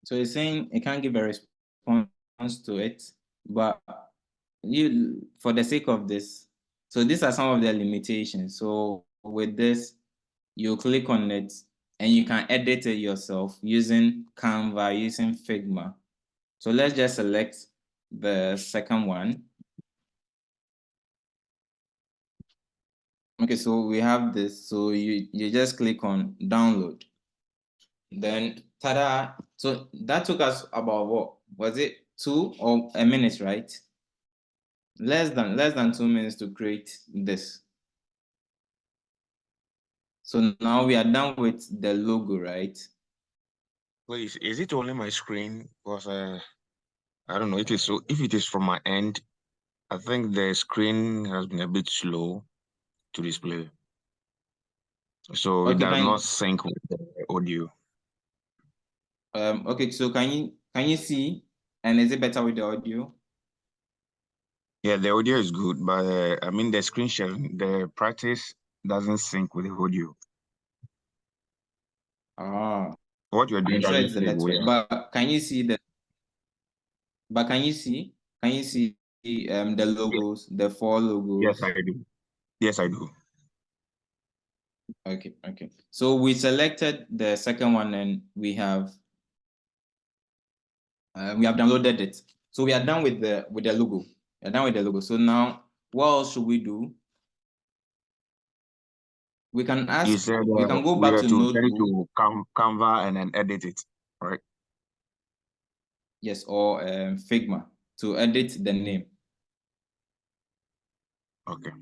So it's saying it can't give a response to it, but for the sake of this, so these are some of the limitations. So with this, you click on it and you can edit it yourself using Canva, using Figma. So let's just select the second one. Okay, so we have this. So you just click on download. Then tada. So that took us about what? Was it 2 or a minute, right? Less than 2 minutes to create this. So now we are done with the logo, right? Please, is it only my screen? Because I don't know. It is so. If it is from my end, I think the screen has been a bit slow to display, so it does not sync with the audio. Okay, so can you see? And is it better with the audio? Yeah, the audio is good, but I mean the screen sharing, the practice doesn't sync with the audio. Ah. What you're doing I'm sure doesn't it's the sync with. network. But can you see the? But can you see? Can you see the logos, the 4 logos? Yes, I do. Yes, I do. Okay. So we selected the second one and we have downloaded it. So we are done with the logo. We are done with the logo. So now what else should we do? We can ask. You said we can go back to send it Notebook. to Canva and then edit it, right? Yes, or Figma to edit the name. Okay.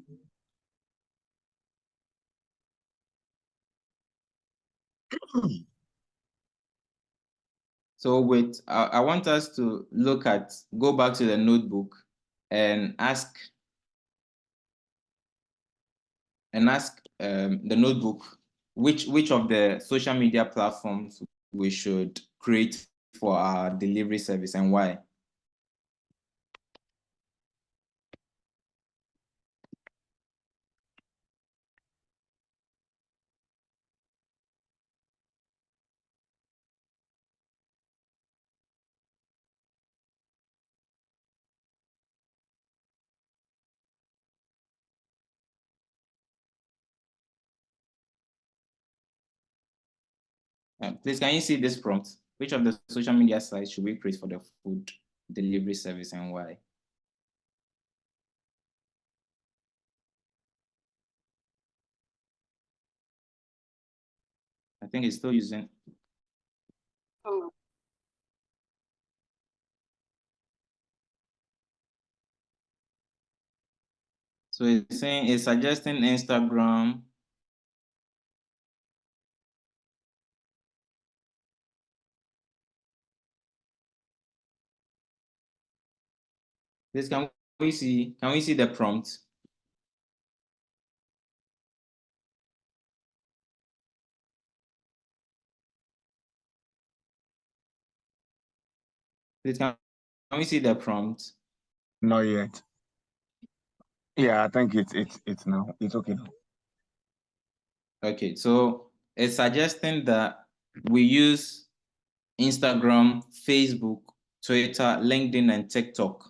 So I want us to go back to the notebook and ask the notebook which of the social media platforms we should create for our delivery service and why. Please, can you see this prompt? Which of the social media sites should we create for the food delivery service and why? I think it's still using. So it's suggesting Instagram. Can we see the prompt? Please, can we see the prompt? Not yet. Yeah, I think it's now. It's okay now. Okay, so it's suggesting that we use Instagram, Facebook, Twitter, LinkedIn, and TikTok.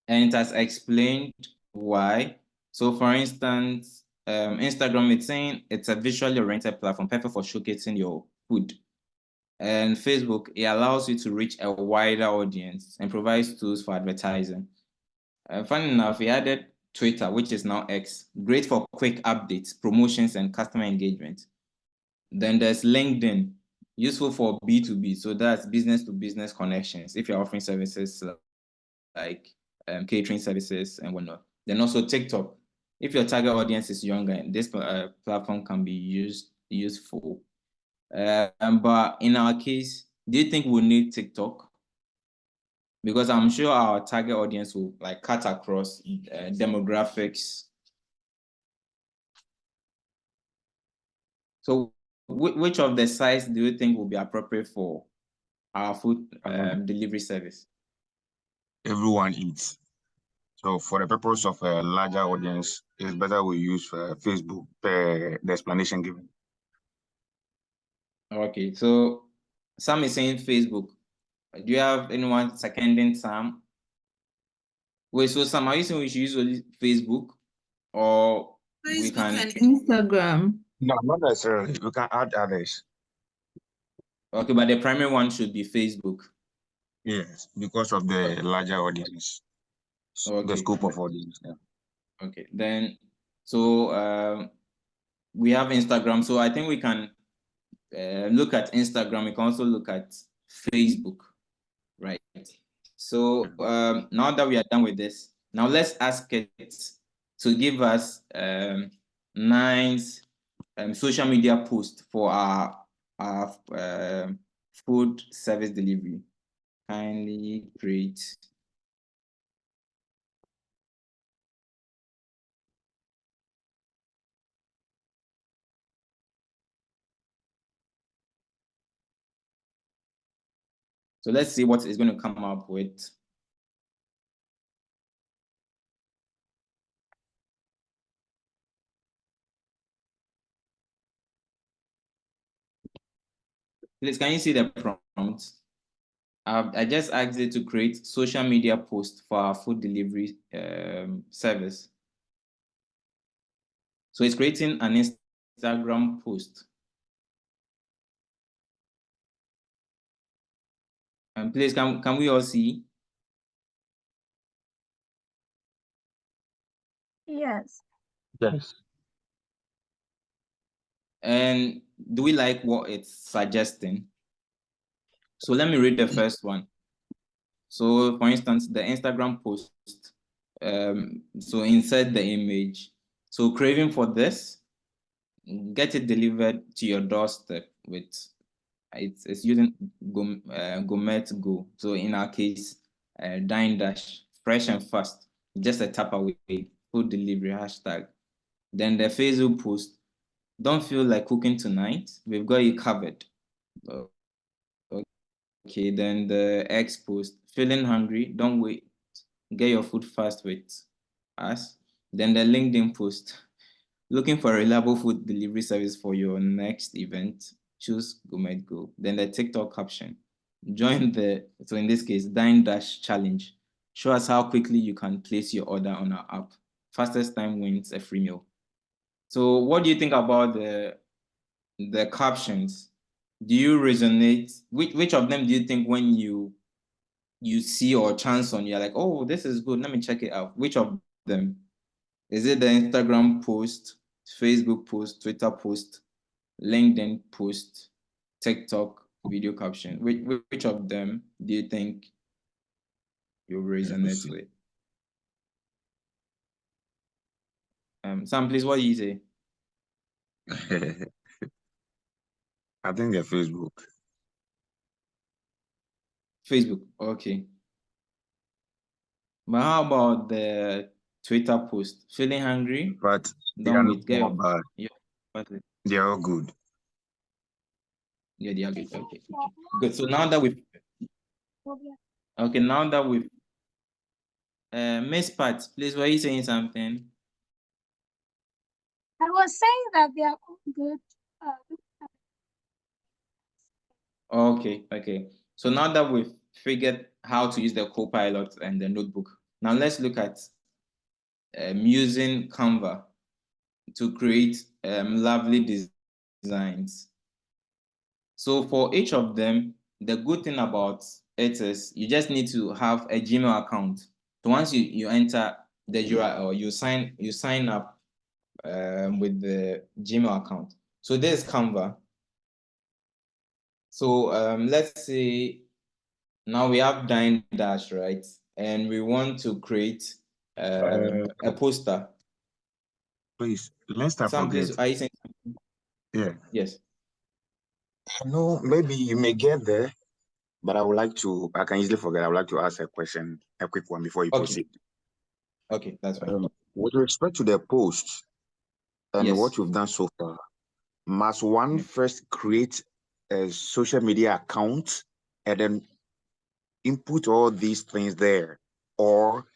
And it has explained why. So for instance, Instagram, it's saying it's a visually oriented platform, perfect for showcasing your food. And Facebook, it allows you to reach a wider audience and provides tools for advertising. Funny enough, we added Twitter, which is now X, great for quick updates, promotions, and customer engagement. Then there's LinkedIn, useful for B2B, so that's business to business connections. If you're offering services like catering services and whatnot. Then also TikTok, if your target audience is younger, this platform can be useful. But in our case, do you think we need TikTok? Because I'm sure our target audience will cut across demographics. So which of the sites do you think will be appropriate for our food delivery service? Everyone eats. So for the purpose of a larger audience, it's better we use Facebook, the explanation given. Okay, so Sam is saying Facebook. Do you have anyone seconding Sam? Wait, so Sam, are you saying we should use only Facebook, or we can Instagram? No, not necessarily. We can add others. Okay, but the primary one should be Facebook. Yes, because of the larger audience, the scope of audience. Yeah. Okay, then so we have Instagram. So I think we can look at Instagram. We can also look at Facebook, right? So now that we are done with this, now let's ask it to give us 9 social media posts for our food service delivery. Kindly create. So let's see what it's going to come up with. Please, can you see the prompt? I just asked it to create social media post for our food delivery service. So it's creating an Instagram post. And please, can we all see? Yes. Yes. And do we like what it's suggesting? So let me read the first one. So for instance, the Instagram post, so insert the image. So craving for this, get it delivered to your doorstep with, it's using Gourmet Go. So in our case, Dine Dash, fresh and fast, just a tap away, food delivery hashtag. Then the Facebook post, don't feel like cooking tonight, we've got you covered. Okay, then the X post, feeling hungry, don't wait, get your food fast with us. Then the LinkedIn post, looking for a reliable food delivery service for your next event, choose Gourmet Go. Then the TikTok caption, join the, so in this case, Dine Dash challenge. Show us how quickly you can place your order on our app. Fastest time wins a free meal. So what do you think about the captions? Do you resonate? Which of them do you think when you see or chance on, you're like, oh, this is good, let me check it out? Which of them? Is it the Instagram post, Facebook post, Twitter post, LinkedIn post, TikTok video caption? Which of them do you think you resonate with? Sam, please, what do you say? I think they're Facebook. Facebook, okay. But how about the Twitter post? Feeling hungry? But they Don't are wait, not all bad. Yeah, They are all good. Yeah, they are good. Okay. Good. So now that we've Miss Pat, please, were you saying something? I was saying that they are all good. Okay. So now that we've figured how to use the Copilot and the notebook, now let's look at using Canva to create lovely designs. So for each of them, the good thing about it is you just need to have a Gmail account. So once you enter the URL, you sign up with the Gmail account. So there's Canva. So let's say now we have Dine Dash, right? And we want to create a poster. Please, let's start Sam, forget. please, are you saying something? Yeah. Yes. I know maybe you may get there, but I can easily forget. I would like to ask a question, a quick one before you proceed. Okay, that's fine. With respect to the post and what you've done so far, must one first create a social media account and then input all these things there? Or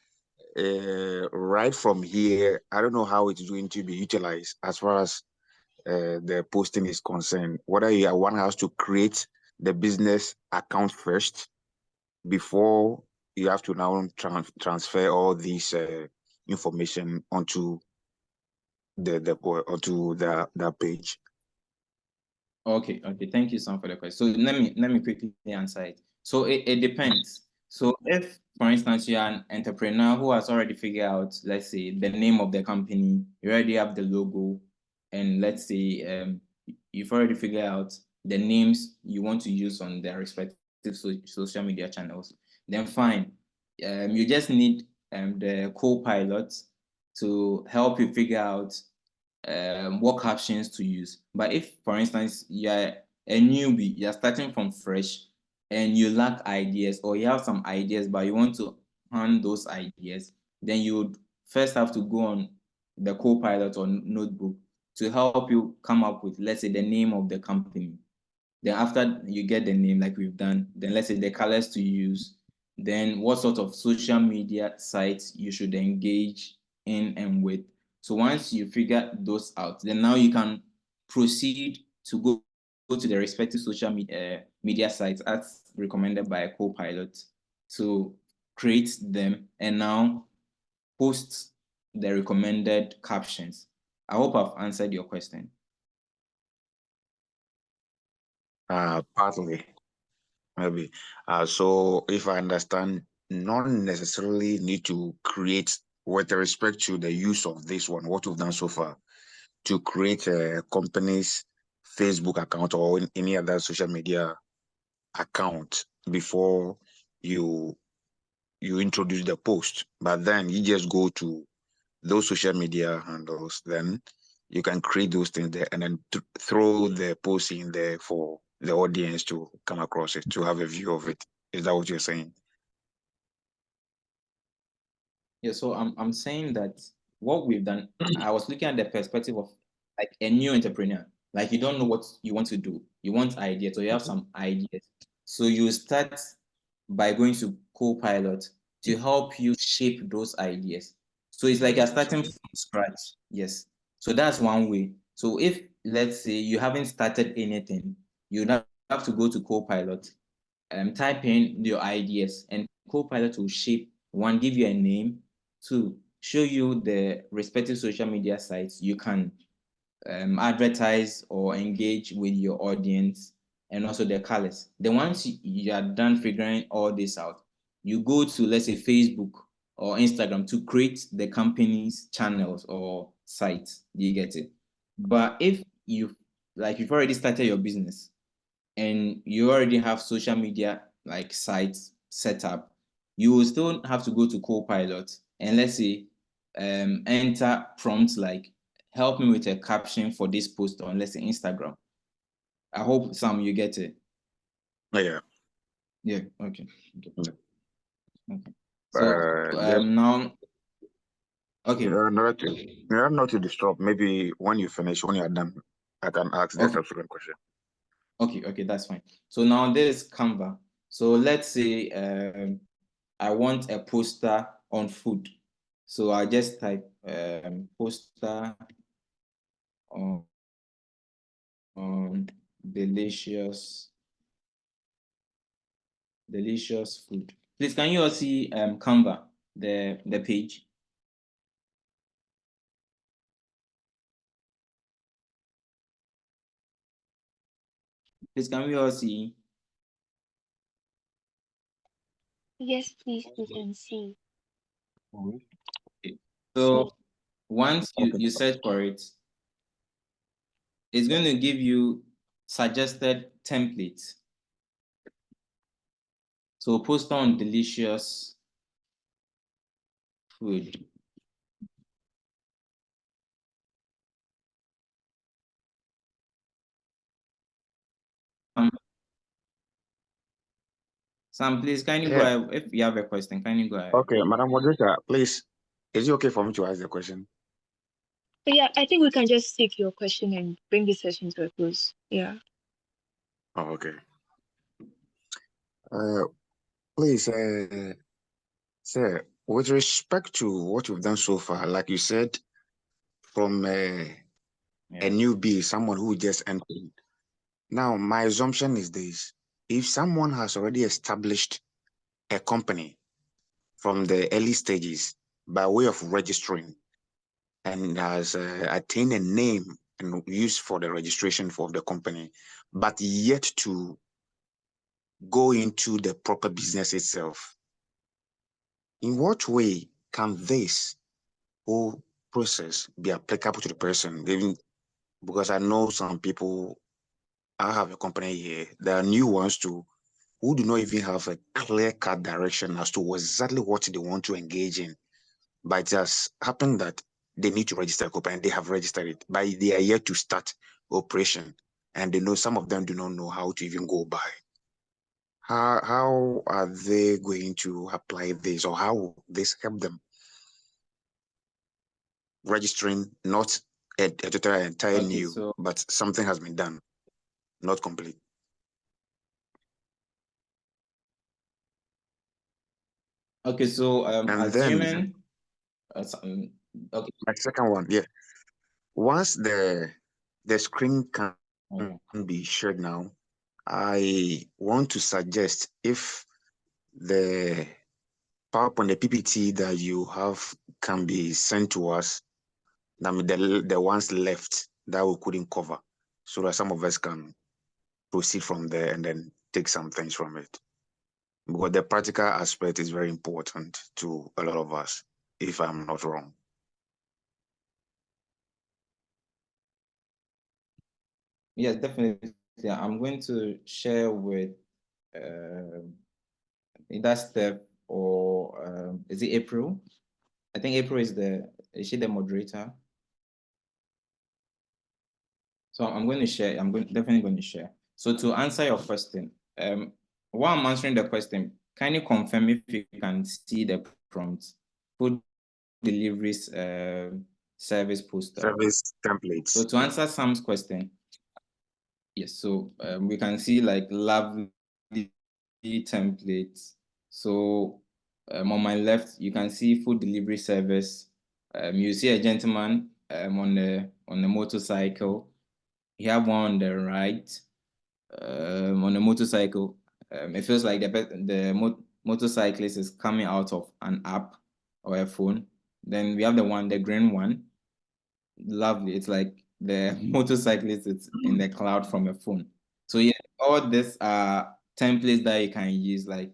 right from here, I don't know how it's going to be utilized as far as the posting is concerned. Whether one has to create the business account first before you have to now transfer all these information onto the page. Okay, thank you, Sam, for the question. So let me quickly answer it. So it depends. So if, for instance, you are an entrepreneur who has already figured out, let's say, the name of the company, you already have the logo, and let's say you've already figured out the names you want to use on their respective social media channels, then fine. You just need the co-pilot to help you figure out what captions to use. But if, for instance, you're a newbie, you're starting from fresh and you lack ideas, or you have some ideas but you want to hand those ideas, then you would first have to go on the co-pilot or notebook to help you come up with, let's say, the name of the company. Then after you get the name, like we've done, then let's say the colors to use, then what sort of social media sites you should engage in and with. So once you figure those out, then now you can proceed to go to the respective social media sites as recommended by a co-pilot to create them and now post the recommended captions. I hope I've answered your question. Partly, maybe. So if I understand, not necessarily need to create, with respect to the use of this one, what we've done so far, to create a company's Facebook account or any other social media account before you introduce the post. But then you just go to those social media handles, then you can create those things there and then throw the post in there for the audience to come across it, to have a view of it. Is that what you're saying? Yeah, so I'm saying that what we've done, I was looking at the perspective of like a new entrepreneur. Like you don't know what you want to do. You want ideas, or you have some ideas. So you start by going to co-pilot to help you shape those ideas. So it's like you're starting from scratch. Yes. So that's one way. So if, let's say, you haven't started anything, you have to go to co-pilot, type in your ideas, and co-pilot will shape, one, give you a name, two, show you the respective social media sites you can advertise or engage with your audience, and also the colors. Then once you are done figuring all this out, you go to, let's say, Facebook or Instagram to create the company's channels or sites. Do you get it? But if you've already started your business and you already have social media like sites set up, you will still have to go to Copilot and, let's say, enter prompts like, help me with a caption for this post on, let's say, Instagram. I hope, Sam, you get it. Yeah. Yeah, okay. Okay. So now, okay. Not to disrupt, maybe when you finish, when you're done, I can ask the subsequent question. Okay, that's fine. So now there's Canva. So let's say I want a poster on food. So I just type poster on delicious food. Please, can you all see Canva, the page? Please, can we all see? Yes, please, we can see. Okay. So once you search for it, it's going to give you suggested templates. So post on delicious food. Sam, please, can you go ahead? If you have a question, can you go ahead? Okay, Madam Moderator, please, is it okay for me to ask the question? Yeah, I think we can just take your question and bring the session to a close. Yeah. Oh, okay. Please, sir, with respect to what you've done so far, like you said, from a newbie, someone who just entered. Now, my assumption is this: if someone has already established a company from the early stages by way of registering and has attained a name and used for the registration for the company, but yet to go into the proper business itself, in what way can this whole process be applicable to the person? Even because I know some people, I have a company here, there are new ones too, who do not even have a clear-cut direction as to exactly what they want to engage in. But it has happened that they need to register a company and they have registered it, but they are yet to start operation. And they know some of them do not know how to even go by. How are they going to apply this, or how will this help them? Registering not a total entire Okay, new, so but something has been done, not complete. okay, so And then assuming okay. my second one, yeah. Once the screen can be shared now, I want to suggest if the PowerPoint, the PPT that you have can be sent to us, I mean the ones left that we couldn't cover, so that some of us can proceed from there and then take some things from it. Because the practical aspect is very important to a lot of us, if I'm not wrong. Yes, definitely. Yeah, I'm going to share with either Steph or is it April? I think April is she the moderator? So I'm going to share. Definitely going to share. So to answer your question, while I'm answering the question, can you confirm if you can see the prompt? Food deliveries service poster. Service templates. So to answer Sam's question, yes. So we can see like lovely templates. So on my left, you can see food delivery service. You see a gentleman on the motorcycle. You have one on the right on the motorcycle. It feels like the motorcyclist is coming out of an app or a phone. Then we have the green one. Lovely. It's like the motorcyclist is in the cloud from a phone. So yeah, all these are templates that you can use. Like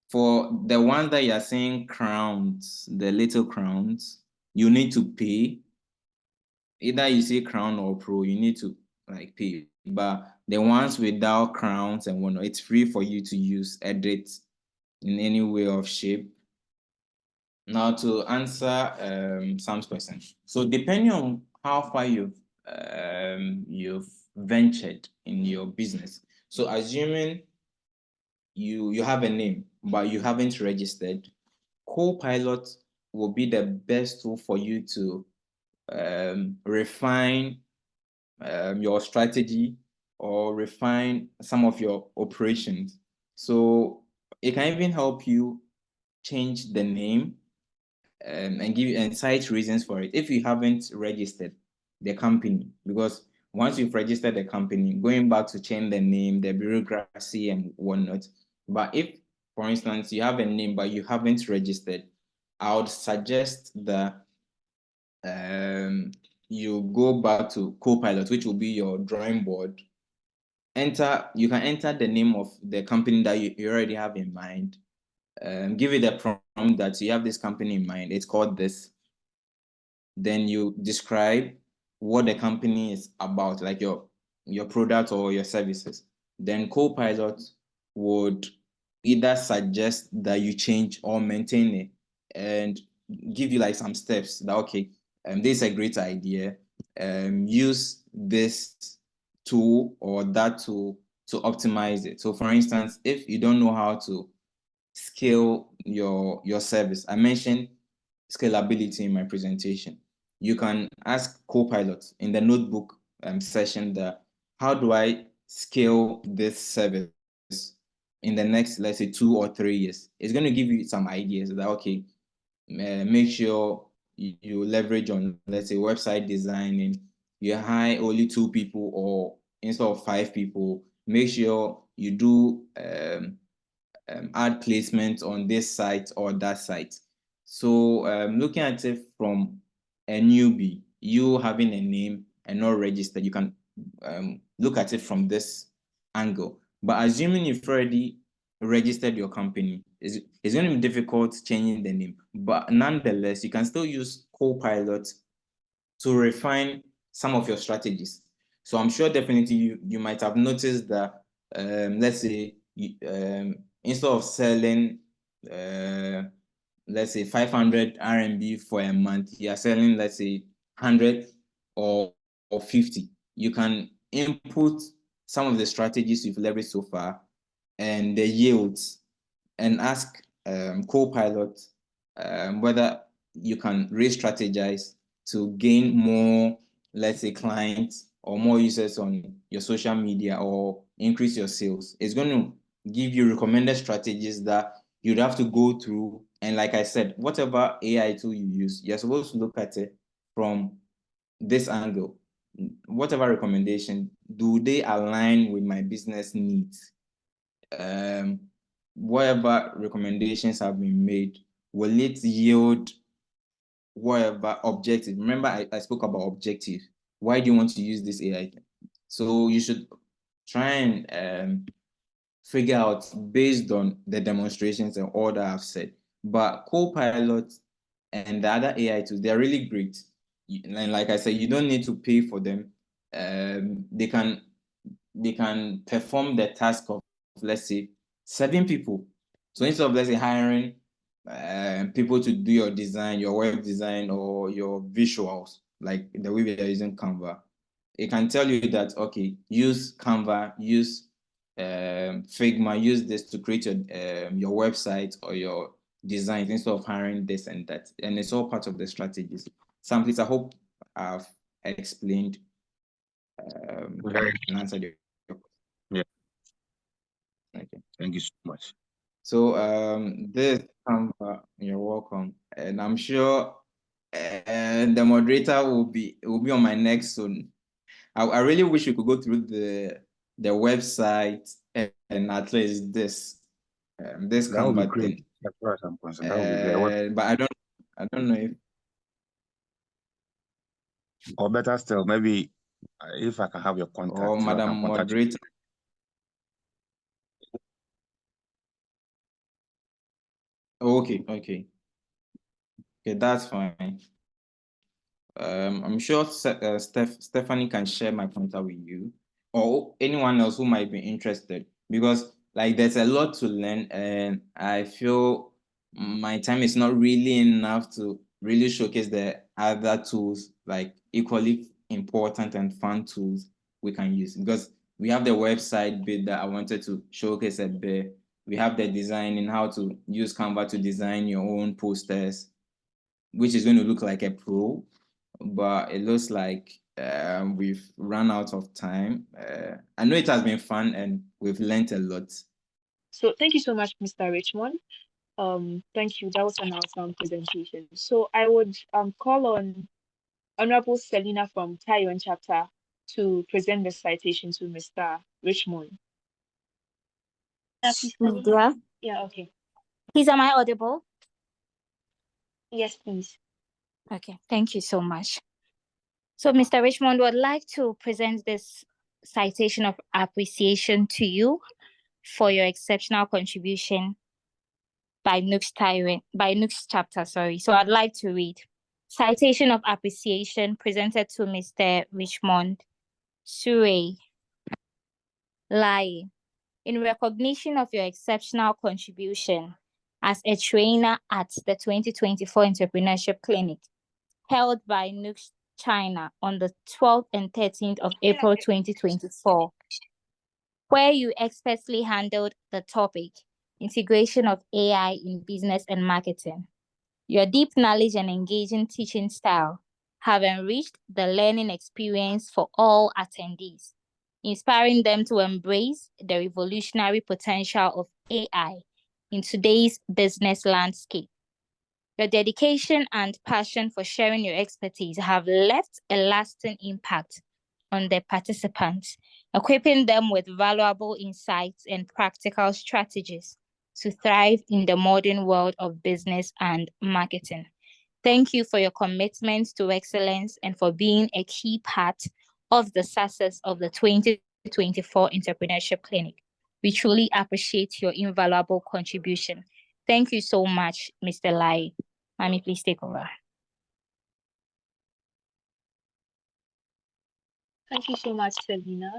for the ones that you're seeing crowns, the little crowns, you need to pay. Either you see crown or pro, you need to like pay. But the ones without crowns and whatnot, it's free for you to use, edit in any way of shape. Now to answer Sam's question. So depending on how far you've ventured in your business. So assuming you have a name, but you haven't registered, Copilot will be the best tool for you to refine your strategy or refine some of your operations. So it can even help you change the name and give you and cite reasons for it if you haven't registered the company. Because once you've registered the company, going back to change the name, the bureaucracy and whatnot. But if, for instance, you have a name but you haven't registered, I would suggest that you go back to Copilot, which will be your drawing board. You can enter the name of the company that you already have in mind. Give it a prompt that you have this company in mind. It's called this. Then you describe what the company is about, like your product or your services. Then Copilot would either suggest that you change or maintain it and give you like some steps that, okay, this is a great idea. Use this tool or that tool to optimize it. So for instance, if you don't know how to scale your service, I mentioned scalability in my presentation. You can ask Copilot in the notebook session that, how do I scale this service in the next, let's say, 2 or 3 years? It's going to give you some ideas that, okay, make sure you leverage on, let's say, website designing. You hire only 2 people or instead of 5 people. Make sure you do ad placement on this site or that site. So looking at it from a newbie, you having a name and not registered, you can look at it from this angle. But assuming you've already registered your company, it's going to be difficult changing the name. But nonetheless, you can still use Copilot to refine some of your strategies. So I'm sure definitely you might have noticed that, let's say, instead of selling, let's say 500 RMB for a month, you are selling, let's say 100 or 50. You can input some of the strategies you've leveraged so far and the yields and ask Copilot whether you can re-strategize to gain more, let's say, clients or more users on your social media or increase your sales. It's going to give you recommended strategies that you'd have to go through. And like I said, whatever AI tool you use, you're supposed to look at it from this angle. Whatever recommendation, do they align with my business needs? Whatever recommendations have been made, will it yield whatever objective? Remember, I spoke about objective. Why do you want to use this AI? So you should try and figure out based on the demonstrations and all that I've said. But Copilot and the other AI tools, they're really great. And like I said, you don't need to pay for them. They can perform the task of, let's say, 7 people. So instead of, let's say, hiring people to do your design, your web design, or your visuals, like the way we are using Canva, it can tell you that, okay, use Canva, use Figma, use this to create your website or your designs instead of hiring this and that. And it's all part of the strategies. Sam, please, I hope I've explained and answered your question. Yeah. Okay. Thank you so much. So this Canva, you're welcome. And I'm sure the moderator will be on my next soon. I really wish we could go through the website and at least this That would be Canva great. thing. As far as I'm concerned, that would be great. But I don't know if, or better still, maybe if I can have your contact, or so I Madam can contact you. Moderator. Okay, that's fine. I'm sure Stephanie can share my contact with you or anyone else who might be interested, because like there's a lot to learn and I feel my time is not really enough to really showcase the other tools, like equally important and fun tools we can use, because we have the website bit that I wanted to showcase a bit. We have the design and how to use Canva to design your own posters, which is going to look like a pro, but it looks like we've run out of time. I know it has been fun and we've learned a lot. So thank you so much, Mr. Richmond. Thank you. That was an awesome presentation. So I would call on Honorable Selina from Taiwan chapter to present the citation to Mr. Richmond. Yeah. Yeah, okay. Please, am I audible? Yes, please. Okay, thank you so much. So, Mr. Richmond would like to present this citation of appreciation to you for your exceptional contribution by NUGS chapter, sorry. So I'd like to read. Citation of appreciation presented to Mr. Richmond Surrey Lai. In recognition of your exceptional contribution as a trainer at the 2024 Entrepreneurship Clinic, held by NUGS-CHINA on the 12th and 13th of April 2024, where you expertly handled the topic, integration of AI in business and marketing. Your deep knowledge and engaging teaching style have enriched the learning experience for all attendees, inspiring them to embrace the revolutionary potential of AI in today's business landscape. Your dedication and passion for sharing your expertise have left a lasting impact on the participants, equipping them with valuable insights and practical strategies to thrive in the modern world of business and marketing. Thank you for your commitment to excellence and for being a key part of the success of the 2024 Entrepreneurship Clinic. We truly appreciate your invaluable contribution. Thank you so much, Mr. Lai. Mami, please take over. Thank you so much, Selina.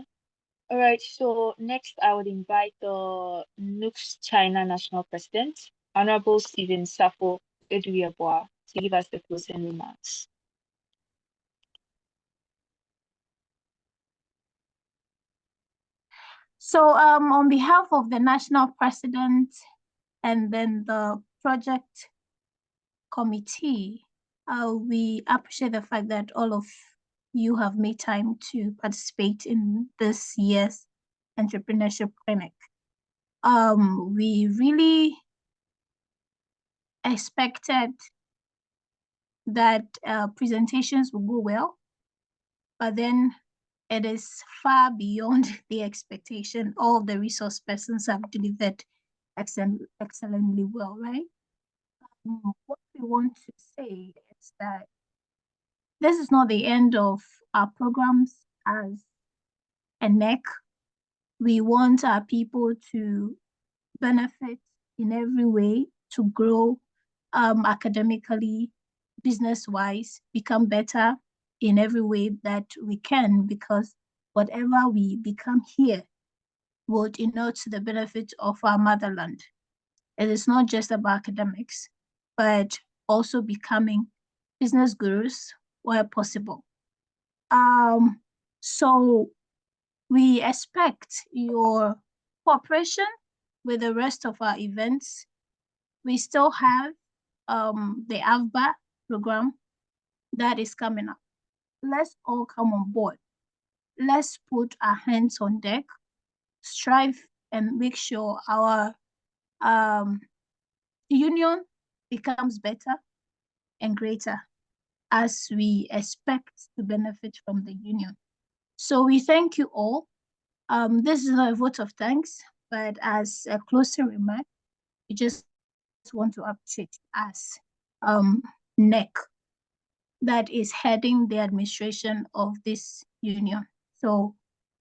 All right, so next I would invite the NUGS-CHINA National President, Honorable Stephen Safo Eduyaboa, to give us the closing remarks. So on behalf of the National President and then the project committee, we appreciate the fact that all of you have made time to participate in this year's Entrepreneurship Clinic. We really expected that presentations will go well, but then it is far beyond the expectation. All the resource persons have delivered excellently well, right? What we want to say is that this is not the end of our programs as a NEC. We want our people to benefit in every way, to grow academically, business-wise, become better in every way that we can, because whatever we become here would inure to the benefit of our motherland. It is not just about academics, but also becoming business gurus where possible. So we expect your cooperation with the rest of our events. We still have the AVBA program that is coming up. Let's all come on board. Let's put our hands on deck, strive and make sure our union becomes better and greater as we expect to benefit from the union. So we thank you all. This is not a vote of thanks, but as a closing remark, we just want to appreciate us, NEC, that is heading the administration of this union. So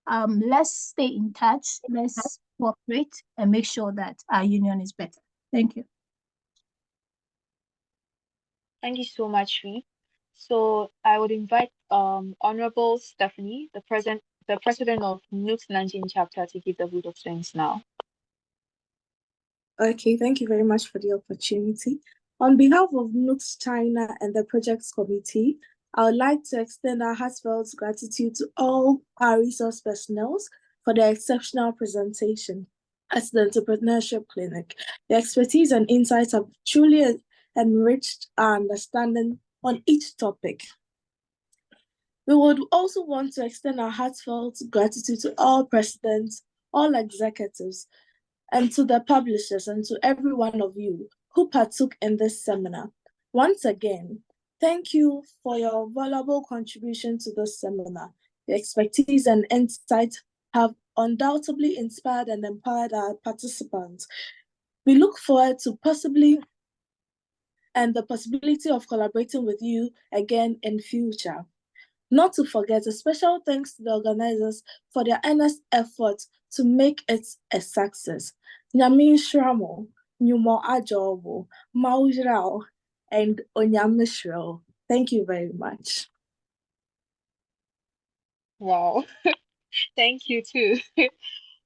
let's stay in touch, let's cooperate and make sure that our union is better. Thank you. Thank you so much, Ree. So I would invite Honorable Stephanie, the president of NUGS Nanjing chapter, to give the vote of thanks now. Okay, thank you very much for the opportunity. On behalf of NUGS-CHINA and the projects committee, I would like to extend our heartfelt gratitude to all our resource personnel for their exceptional presentation at the Entrepreneurship Clinic. The expertise and insights have truly enriched our understanding on each topic. We would also want to extend our heartfelt gratitude to all presidents, all executives, and to the publishers and to every one of you who partook in this seminar. Once again, thank you for your valuable contribution to this seminar. Your expertise and insight have undoubtedly inspired and empowered our participants. We look forward to the possibility of collaborating with you again in future. Not to forget, a special thanks to the organizers for their earnest efforts to make it a success. Nyamin Shramo, Nyumo Ajobo, Maujrao, and Onyamishro. Thank you very much. Wow, thank you too.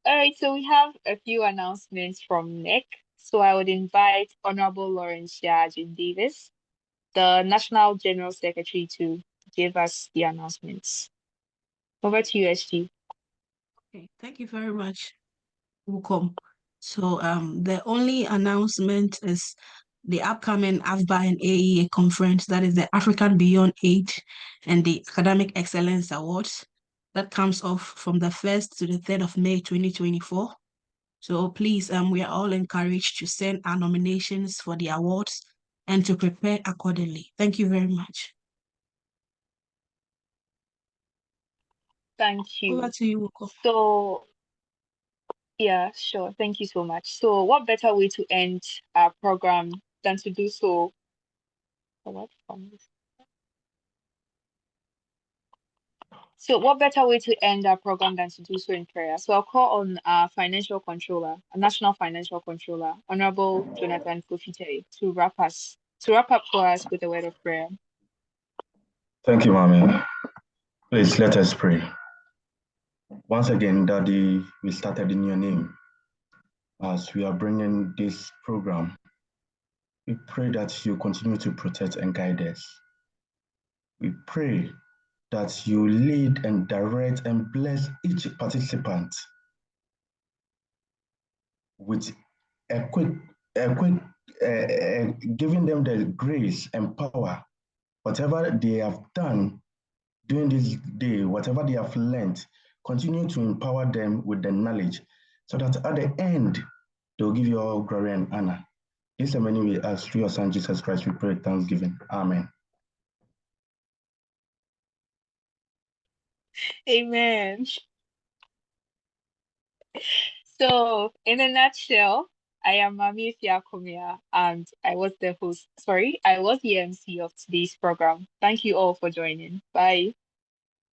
All right, so we have a few announcements from NEC. So I would invite Honorable Lawrence Yajin Davis, the National General Secretary, to give us the announcements. Over to you, SG. Okay, thank you very much. Welcome. So the only announcement is the upcoming AFBA and AEA conference, that is the African Beyond Aid and the Academic Excellence Awards. That comes off from the 1st to the 3rd of May 2024. So please, we are all encouraged to send our nominations for the awards and to prepare accordingly. Thank you very much. Thank you. Over to you, Woko. So, yeah, sure. Thank you so much. So, what better way to end our program than to do so? So, what better way to end our program than to do so in prayer? So, I'll call on our financial controller, a national financial controller, Honorable Jonathan Kofite, to wrap up for us with a word of prayer. Thank you, Mommy. Please let us pray. Once again, Daddy, we started in your name. As we are bringing this program, we pray that you continue to protect and guide us. We pray that you lead and direct and bless each participant with giving them the grace and power, whatever they have done during this day, whatever they have learned, continue to empower them with the knowledge so that at the end, they'll give you all glory and honor. This is the many we ask through your Son Jesus Christ, we pray thanksgiving. Amen. Amen. So, in a nutshell, I am Mami Fiakomia, and I was the MC of today's program. Thank you all for joining. Bye.